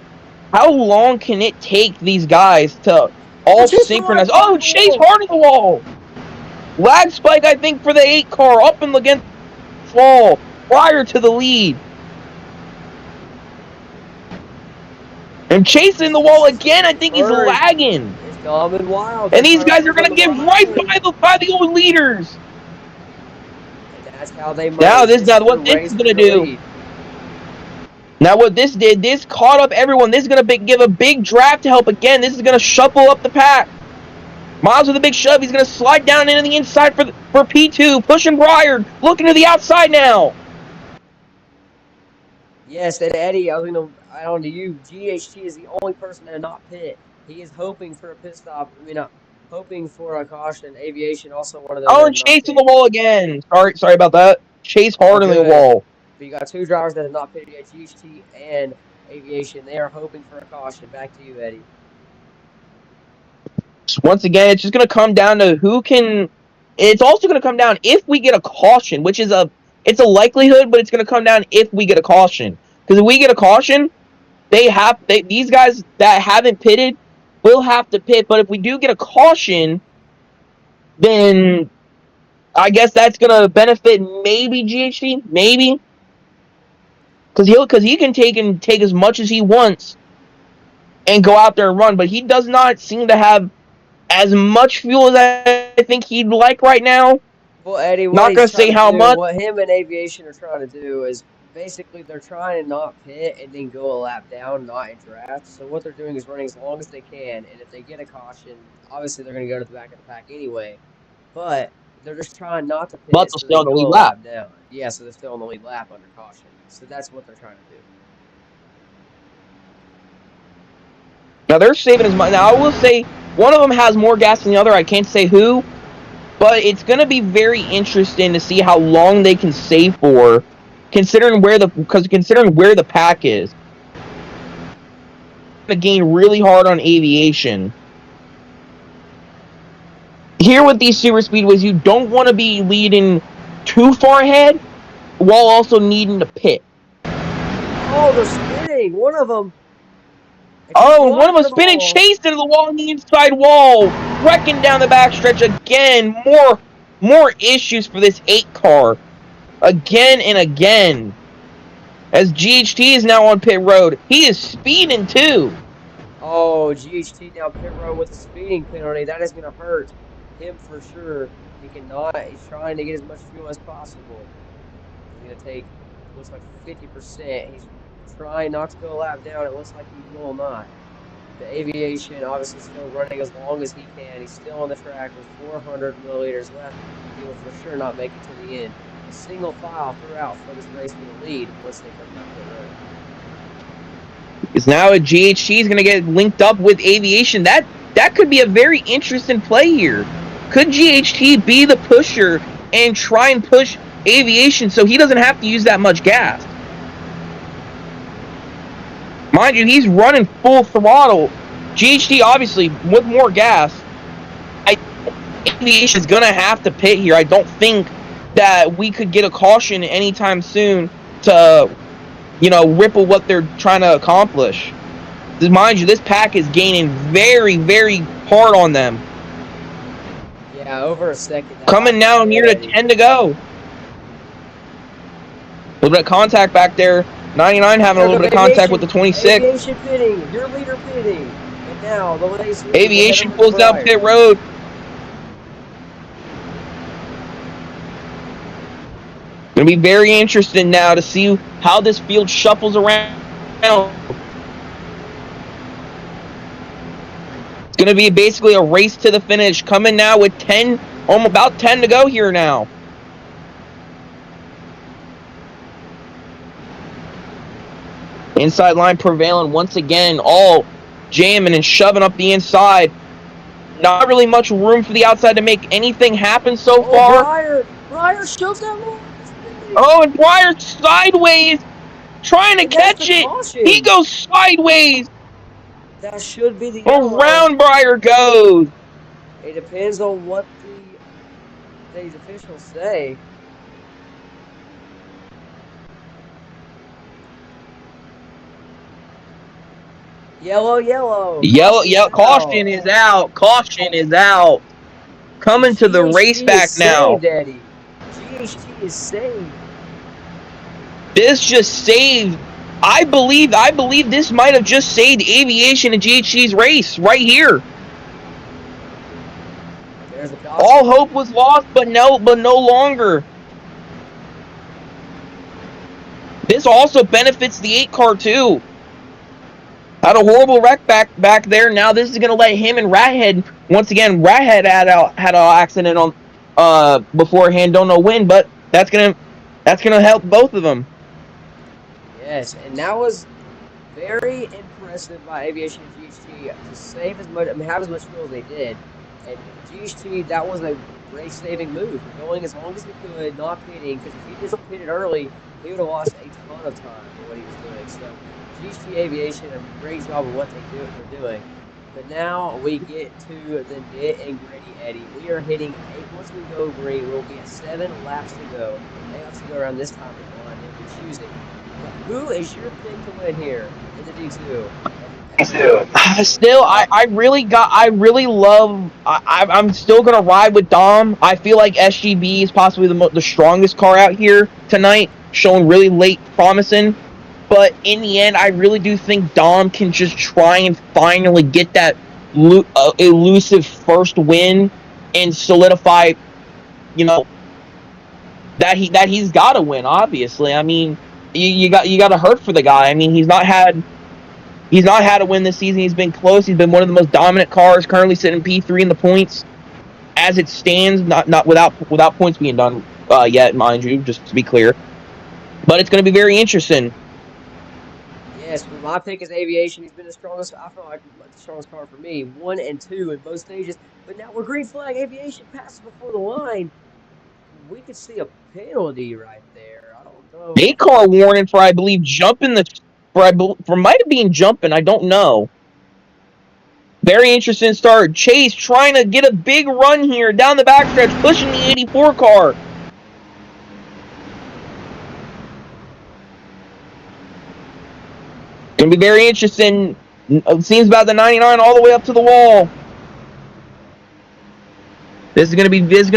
How long can it take these guys to all synchronize? Oh, Chase hard on the wall. Lag spike, I think, for the 8 car. Up and against the wall. Prior to the lead. And chasing the wall again. I think he's lagging. It's going wild. And these guys are going to get right by the old leaders. And that's how they merge. Now what this is going to do. Now what this did, this caught up everyone. This is going to give a big draft to help again. This is going to shuffle up the pack. Miles with a big shove. He's going to slide down into the inside for P2. Pushing Briar. Looking to the outside now. Yes, and Eddie, I was going to add on to you. GHT is the only person to not pit. He is hoping for a pit stop. I mean, hoping for a caution. Aviation also one of those. Oh, and Chase on the wall again. Sorry about that. Chase hard on the wall. But you got 2 drivers that have not pitted yet, GHT and Aviation. They are hoping for a caution. Back to you, Eddie. Once again, it's just going to come down to who can. It's also going to come down if we get a caution, which is it's a likelihood, but it's going to come down if we get a caution. Because if we get a caution, these guys that haven't pitted will have to pit. But if we do get a caution, then I guess that's going to benefit maybe GHT, maybe. Because he can take as much as he wants and go out there and run, but he does not seem to have as much fuel as I think he'd like right now. Well, Eddie, not gonna say how much. What him and Aviation are trying to do is basically they're trying to not pit and then go a lap down, not in draft. So what they're doing is running as long as they can, and if they get a caution, obviously they're going to go to the back of the pack anyway. But they're just trying not to pit. But they're still on the lead lap. Down. Yeah, so they're still on the lead lap under caution. So that's what they're trying to do. Now they're saving his money. Now I will say one of them has more gas than the other. I can't say who, but it's going to be very interesting to see how long they can save for, considering where the pack is. To gain really hard on Aviation. Here with these super speedways, you don't want to be leading too far ahead while also needing to pit. Oh, they're spinning. One of them. Oh, one of them spinning, chased into the wall on the inside wall, wrecking down the backstretch again. More issues for this 8 car, again and again. As GHT is now on pit road, he is speeding too. Oh, GHT down pit road with a speeding penalty. That is going to hurt him for sure. He's trying to get as much fuel as possible. He's going to take, looks like 50%. He's trying not to go a lap down. It looks like he will not. The Aviation obviously still running as long as he can. He's still on the track with 400 milliliters left. He will for sure not make it to the end. A single file throughout for this race for the lead once they come down pit road. Because now a GHT is going to get linked up with Aviation. That could be a very interesting play here. Could GHT be the pusher and try and push Aviation so he doesn't have to use that much gas? Mind you, he's running full throttle. GHT obviously with more gas. Aviation is going to have to pit here. I don't think that we could get a caution anytime soon to, ripple what they're trying to accomplish. Mind you, this pack is gaining very, very hard on them. Yeah, over a second. Coming now near to 10 to go. A little bit of contact back there. 99 having a little bit of contact with the 26. Aviation pitting. Your leader pitting. And now the race. Aviation pulls down pit road. Going to be very interesting now to see how this field shuffles around. It's going to be basically a race to the finish. Coming now with about 10 to go here now. Inside line prevailing once again, all jamming and shoving up the inside. Not really much room for the outside to make anything happen so far. Briar shoves that wall. Oh, and Briar sideways, trying to catch it. He goes sideways. That should be the around Briar goes. It depends on what these officials say. Yellow, yellow. Yellow. Caution is out. Caution is out. Coming to the race GHT is back now. saved, Eddie. GHT is saved. This just saved. I believe this might have just saved Aviation and GHT's race right here. There's the All hope was lost, but no longer. This also benefits the 8 car too. Had a horrible wreck back there. Now this is gonna let him and Rathead once again. Rathead had an accident on beforehand. Don't know when, but that's gonna help both of them. Yes, and that was very impressive by Aviation and GHT to save as much. I mean, have as much fuel as they did. And GHT, that was a race-saving move. Going as long as he could, not pitting, because if he just pitted early, he would have lost a ton of time for what he was doing. So GHT Aviation, a great job of what they're doing. But now we get to the nit and gritty, Eddie. We are hitting 8. Once we go green, we'll be at 7 laps to go. 8 laps to go around this time of line that we're choosing. But who is your pick to win here in the D2? Still, I'm still gonna ride with Dom. I feel like SGB is possibly the strongest car out here tonight, showing really late promising. But in the end, I really do think Dom can just try and finally get that elusive first win and solidify, that he's got to win. Obviously, I mean, you got to hurt for the guy. I mean, he's not had a win this season. He's been close. He's been one of the most dominant cars. Currently sitting P3 in the points as it stands. Not without points being done yet, mind you, just to be clear. But it's going to be very interesting. Yes, but my pick is Aviation. He's been the strongest. I feel like the strongest car for me. 1 and 2 in both stages. But now we're green flag. Aviation passes before the line. We could see a penalty right there. I don't know. 8 car warning for, I believe, jumping for might have been jumping. I don't know. Very interesting start. Chase trying to get a big run here down the backstretch, pushing the 84 car. Gonna be very interesting. It seems about the 99 all the way up to the wall. This is gonna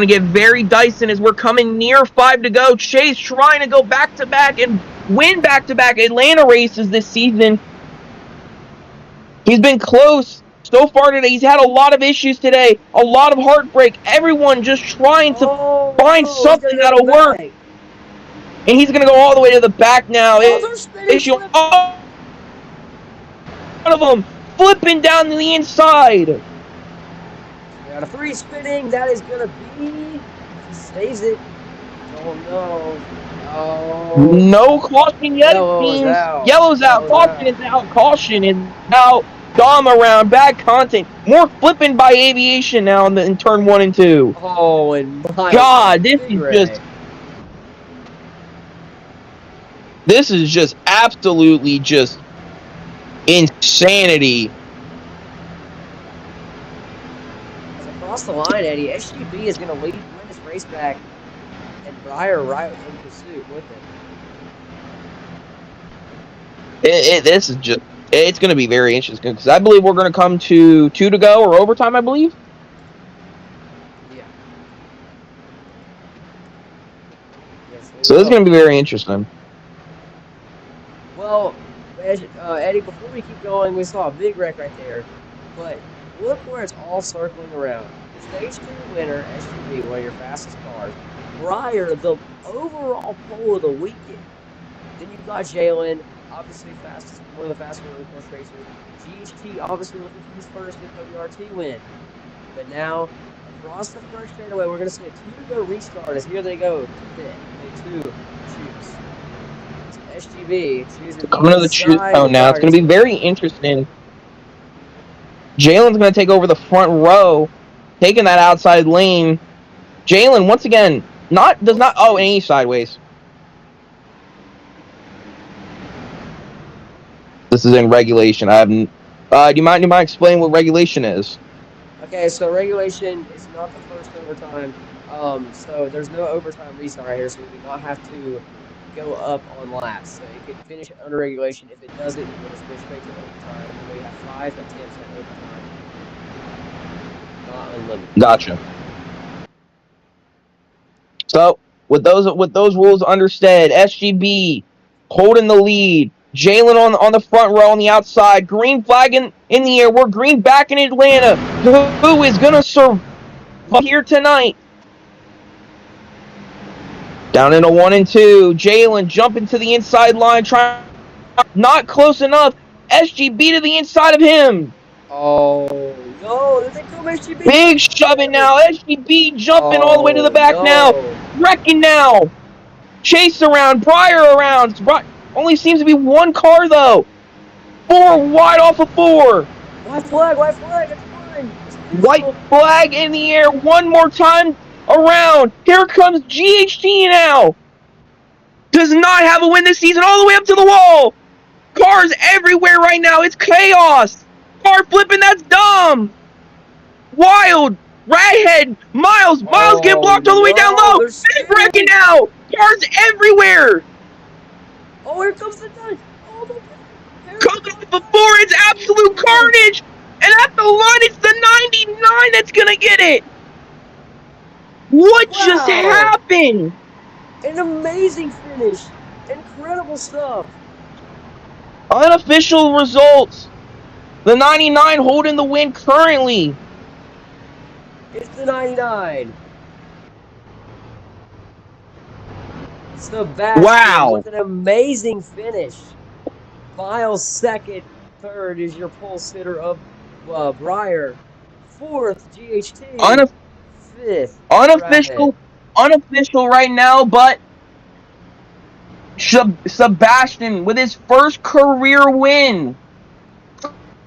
get very Dyson as we're coming near 5 to go. Chase trying to go back to back and win back to back Atlanta races this season. He's been close so far today. He's had a lot of issues today, a lot of heartbreak. Everyone just trying to find something that'll work. And he's gonna go all the way to the back now. One of them flipping down to the inside. Got a 3 spinning. That is gonna be. He saves it. Oh no. Oh. No caution yet. Yellow's out. Caution is out. Caution is out. Dom around. Bad content. More flipping by Aviation now in turn 1 and 2. Oh, and God, this is just absolutely just insanity. Across the line, Eddie, SGB is going to win this race back, and Breyer right in pursuit with him. This is just, it's going to be very interesting because I believe we're going to come to 2 to go or overtime, I believe. Yeah. Yes, so this is going to be very interesting. Well, Eddie, before we keep going, we saw a big wreck right there, but look where it's all circling around. The Stage 2 winner, SGB, one of your fastest cars. Breyer, the overall pole of the weekend. Then you've got Jalen, obviously one of the fastest road course racers. GHT, obviously looking for his first MWRT win. But now, across the first straightaway, we're going to see a 2 to go restart as here they go to pit. They 2 choose. SGB choosing coming to the choose zone now. It's going to be very interesting. Jalen's going to take over the front row, taking that outside lane. Jalen, once again, does not any sideways. This is in regulation. I haven't. Do you mind explaining what regulation is? Okay, so regulation is not the first overtime. So there's no overtime restart right here, so we do not have to go up on laps. So it could finish under regulation. If it doesn't, you're going to switch straight to overtime. You only have 5 attempts at overtime, not unlimited. Gotcha. So with those rules understood, SGB holding the lead. Jalen on the front row on the outside. Green flag in the air. We're green back in Atlanta. Who is gonna survive here tonight? Down in a 1 and 2. Jalen jumping to the inside line, trying not close enough. SGB to the inside of him. Oh no! There they come, SGB. Big shoving now. SGB jumping all the way to the back now. Wrecking now. Chase around, Breyer around. Only seems to be one car though. 4 wide off of 4. White flag! White flag! It's fine. It's White flag in the air one more time around. Here comes GHT now. Does not have a win this season all the way up to the wall. Cars everywhere right now. It's chaos. Car flipping, that's dumb. Wild. Radhead. Miles getting blocked all the way down low. It's wrecking now. Cars everywhere. Oh, here comes the dunk. Oh my God. Coming off before, it's absolute carnage. And at the line, it's the 99 that's going to get it. What just happened? An amazing finish. Incredible stuff. Unofficial results. The 99 holding the win currently. It's the 99. Sebastian with an amazing finish. Miles second. Third is your pole sitter of Breyer. Fourth, GHT. Fifth. Unofficial right now, but Sebastian with his first career win.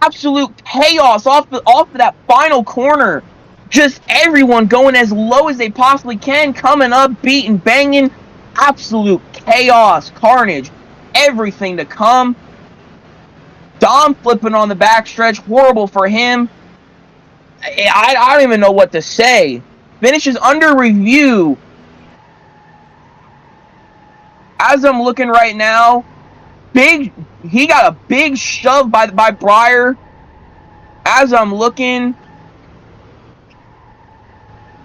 Absolute chaos off of that final corner. Just everyone going as low as they possibly can, coming up, beating, banging. Absolute chaos, carnage, everything to come. Dom flipping on the backstretch, horrible for him. I don't even know what to say. Finishes under review. As I'm looking right now, he got a big shove by Breyer. As I'm looking,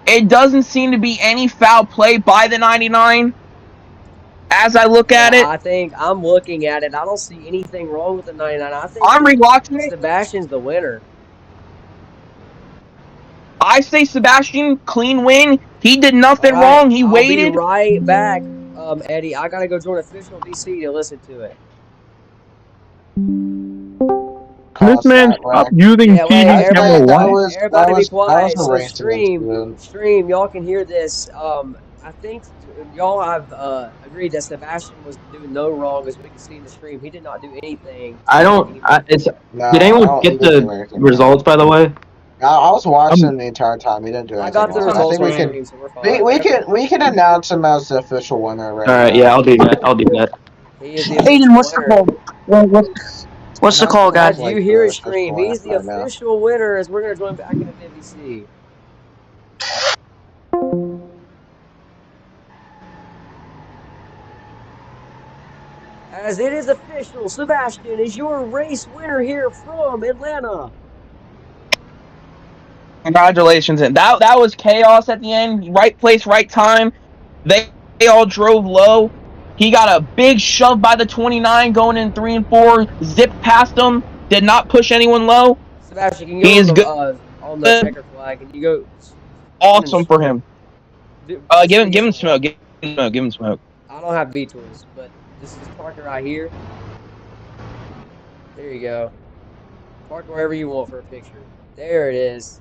it doesn't seem to be any foul play by the 99. As I look at it, I think I'm looking at it. I don't see anything wrong with the 99. I think I'm rewatching it. Sebastian's the winner. I say Sebastian, clean win. He did nothing wrong. He waited. I'll be right back, Eddie. I gotta go join official DC to listen to it. This man stopped using TV camera one. Everybody be quiet. So stream, y'all can hear this. I think y'all have agreed that Sebastian was doing no wrong, as we can see in the stream. He did not do anything. Did anyone get the results, by the way? I was watching the entire time. He didn't do anything. I got the results on stream, so we're fine. We can announce him as the official winner right now. All right, yeah, I'll do that. He is the Aiden, what's the call? What's the call, guys? You hear his stream. He's the official winner, as we're gonna join back into NBC. As it is official, Sebastian is your race winner here from Atlanta. Congratulations, and that was chaos at the end. Right place, right time. They all drove low. He got a big shove by the 29 going in 3 and 4. Zipped past him. Did not push anyone low. Sebastian, can you go on the checker flag? Can you go? Awesome for him. Give him smoke. Give him smoke. I don't have V-tools, but this is parking right here. There you go. Park wherever you want for a picture. There it is.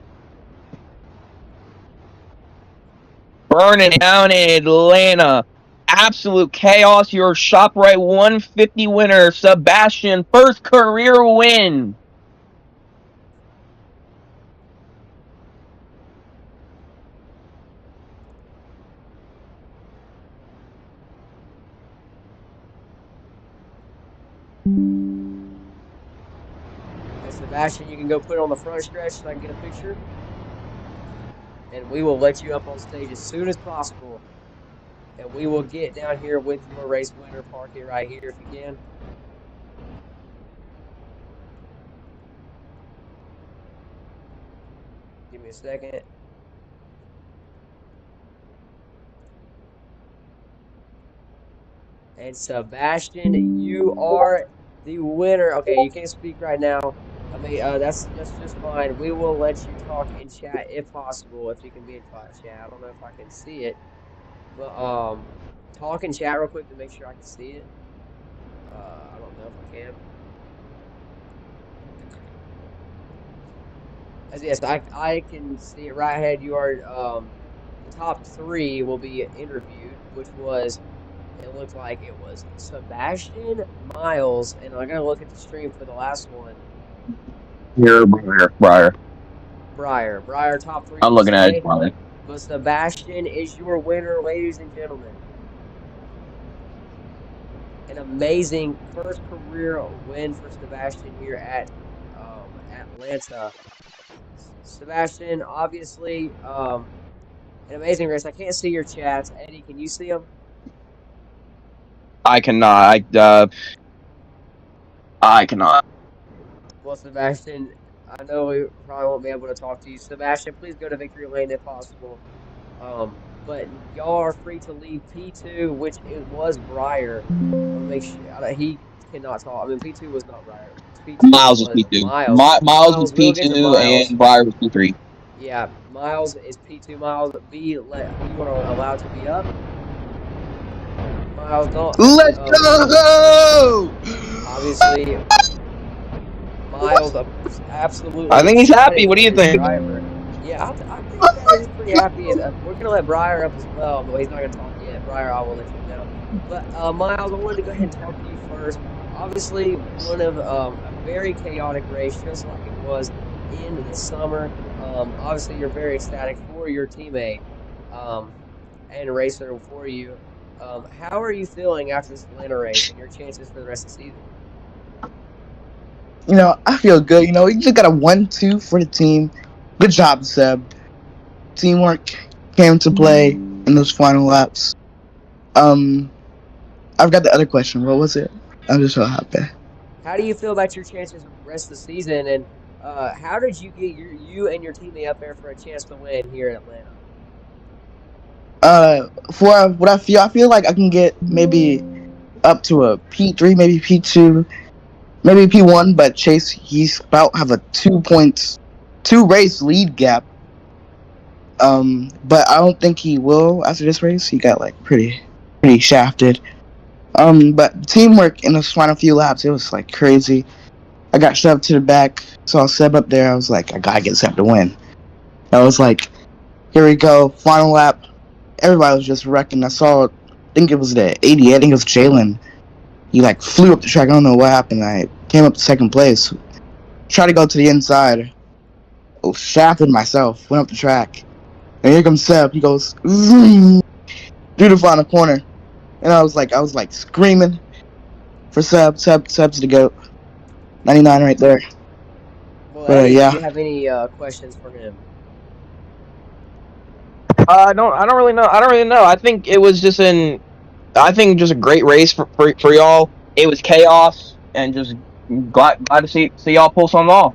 Burning down in Atlanta. Absolute chaos. Your ShopRate150 winner, Sebastian. First career win. Hey, Sebastian, you can go put it on the front stretch so I can get a picture. And we will let you up on stage as soon as possible. and we will get down here with your race winner. Park it right here if you can. Give me a second. And Sebastian, you are the winner. Okay, you can't speak right now. I mean, that's just fine. We will let you talk in chat if possible, if you can be in chat. I don't know if I can see it, but talk in chat real quick to make sure I can see it. I don't know if I can. As yes, I can see it right ahead. You are the top 3 will be interviewed, which was it looked like it was Sebastian, Miles, and I gotta look at the stream for the last one. Here, Briar. Briar, top 3 I'm for looking at it. Sunday. But Sebastian is your winner, ladies and gentlemen. An amazing first career win for Sebastian here at Atlanta. Sebastian, obviously, an amazing race. I can't see your chats. Eddie, can you see them? I cannot. I cannot. Well, Sebastian, I know we probably won't be able to talk to you. Sebastian, please go to victory lane if possible. But y'all are free to leave P2, which it was Briar. I'll make sure he cannot talk. I mean, P2 was not Briar. P2 Miles was was P2. Miles. Miles was We'll get to P2 Miles. and Briar was P3. Yeah, Miles is P2. Miles, you are allowed to be up. Miles, don't. Let's go! Obviously, Miles, absolutely. I think he's happy. What do you think? Driver. Yeah, I think that he's pretty happy. We're gonna let Briar up as well, but he's not gonna talk yet. Briar, I will let you know. But Miles, I wanted to go ahead and talk to you first. Obviously, one of a very chaotic race, just like it was in the summer. Obviously, you're very ecstatic for your teammate and racer for you. How are you feeling after this Atlanta race and your chances for the rest of the season? I feel good. We just got a 1-2 for the team. Good job, Seb. Teamwork came to play in those final laps. I've got the other question. What was it? I'm just so happy. How do you feel about your chances for the rest of the season? And how did you get you and your teammate up there for a chance to win here in Atlanta? For what I feel like I can get maybe up to a P3, maybe P2, maybe P1. But Chase, he's about to have a 2 race lead gap. But I don't think he will after this race. He got like pretty shafted. But teamwork in those final few laps, it was like crazy. I got shoved to the back, saw Seb up there. I was like, I gotta get Seb to win. I was like, here we go, final lap. Everybody was just wrecking. I think it was the 80. I think it was Jalen. He like flew up the track. I don't know what happened. I came up to second place. Tried to go to the inside. Shafted myself. Went up the track. And here comes Seb. He goes zoom, through the final corner. And I was like screaming for Seb. Seb's the GOAT. 99 right there. Well, Eddie, do you have any questions for him? I don't really know. I think it was just a great race for y'all. It was chaos and just glad to see y'all pull something off.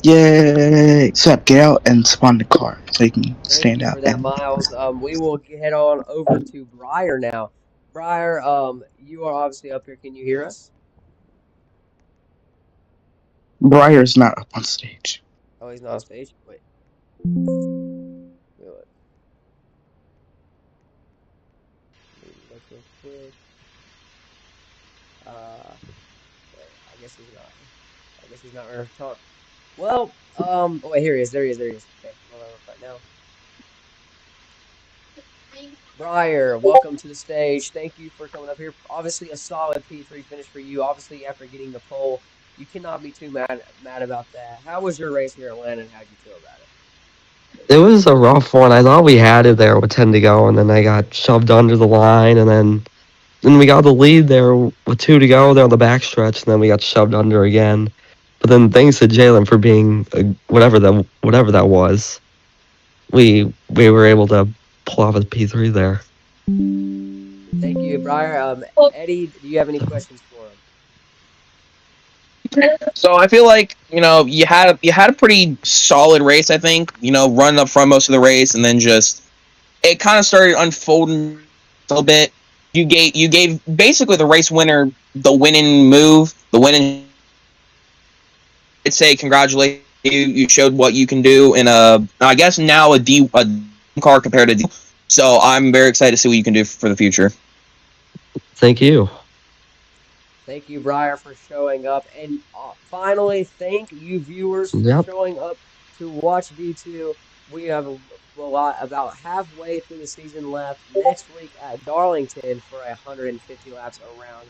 Yay! Seb, get out and spawn the car so you can stand out. For that, Miles. We will head on over to Briar now. Briar, you are obviously up here. Can you hear us? Briar's not up on stage. Oh, he's not on stage? Wait. Look real quick. Wait, I guess he's not. I guess he's not ready to talk. Well, oh wait, here he is. There he is. Okay, well, right now. Briar, welcome to the stage. Thank you for coming up here. Obviously, a solid P3 finish for you. Obviously, after getting the pole, you cannot be too mad about that. How was your race here at Atlanta, and how did you feel about it? It was a rough one. I thought we had it there with 10 to go, and then I got shoved under the line, and then we got the lead there with 2 to go there on the backstretch, and then we got shoved under again. But then thanks to Jalen for being whatever that was, we were able to pull off a P3 there. Thank you, Briar. Eddie, do you have any questions for him? So I feel like you had a pretty solid race. I think running up front most of the race, and then just it kind of started unfolding a little bit. You gave basically the race winner the winning move, the winning. I'd say congratulations. You showed what you can do in I guess now a car compared to D. So I'm very excited to see what you can do for the future. Thank you. Thank you, Briar, for showing up. And finally, thank you, viewers, for Yep. showing up to watch D2. We have a lot, about halfway through the season left next week at Darlington for 150 laps around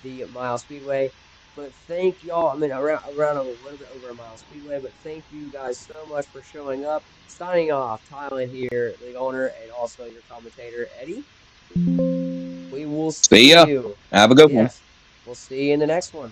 the Mile Speedway. But thank y'all. I mean, around a little bit over a mile Speedway. But thank you guys so much for showing up. Signing off, Tyler here, the owner, and also your commentator, Eddie. We will See see ya. you. Have a good one. Yes, we'll see you in the next one.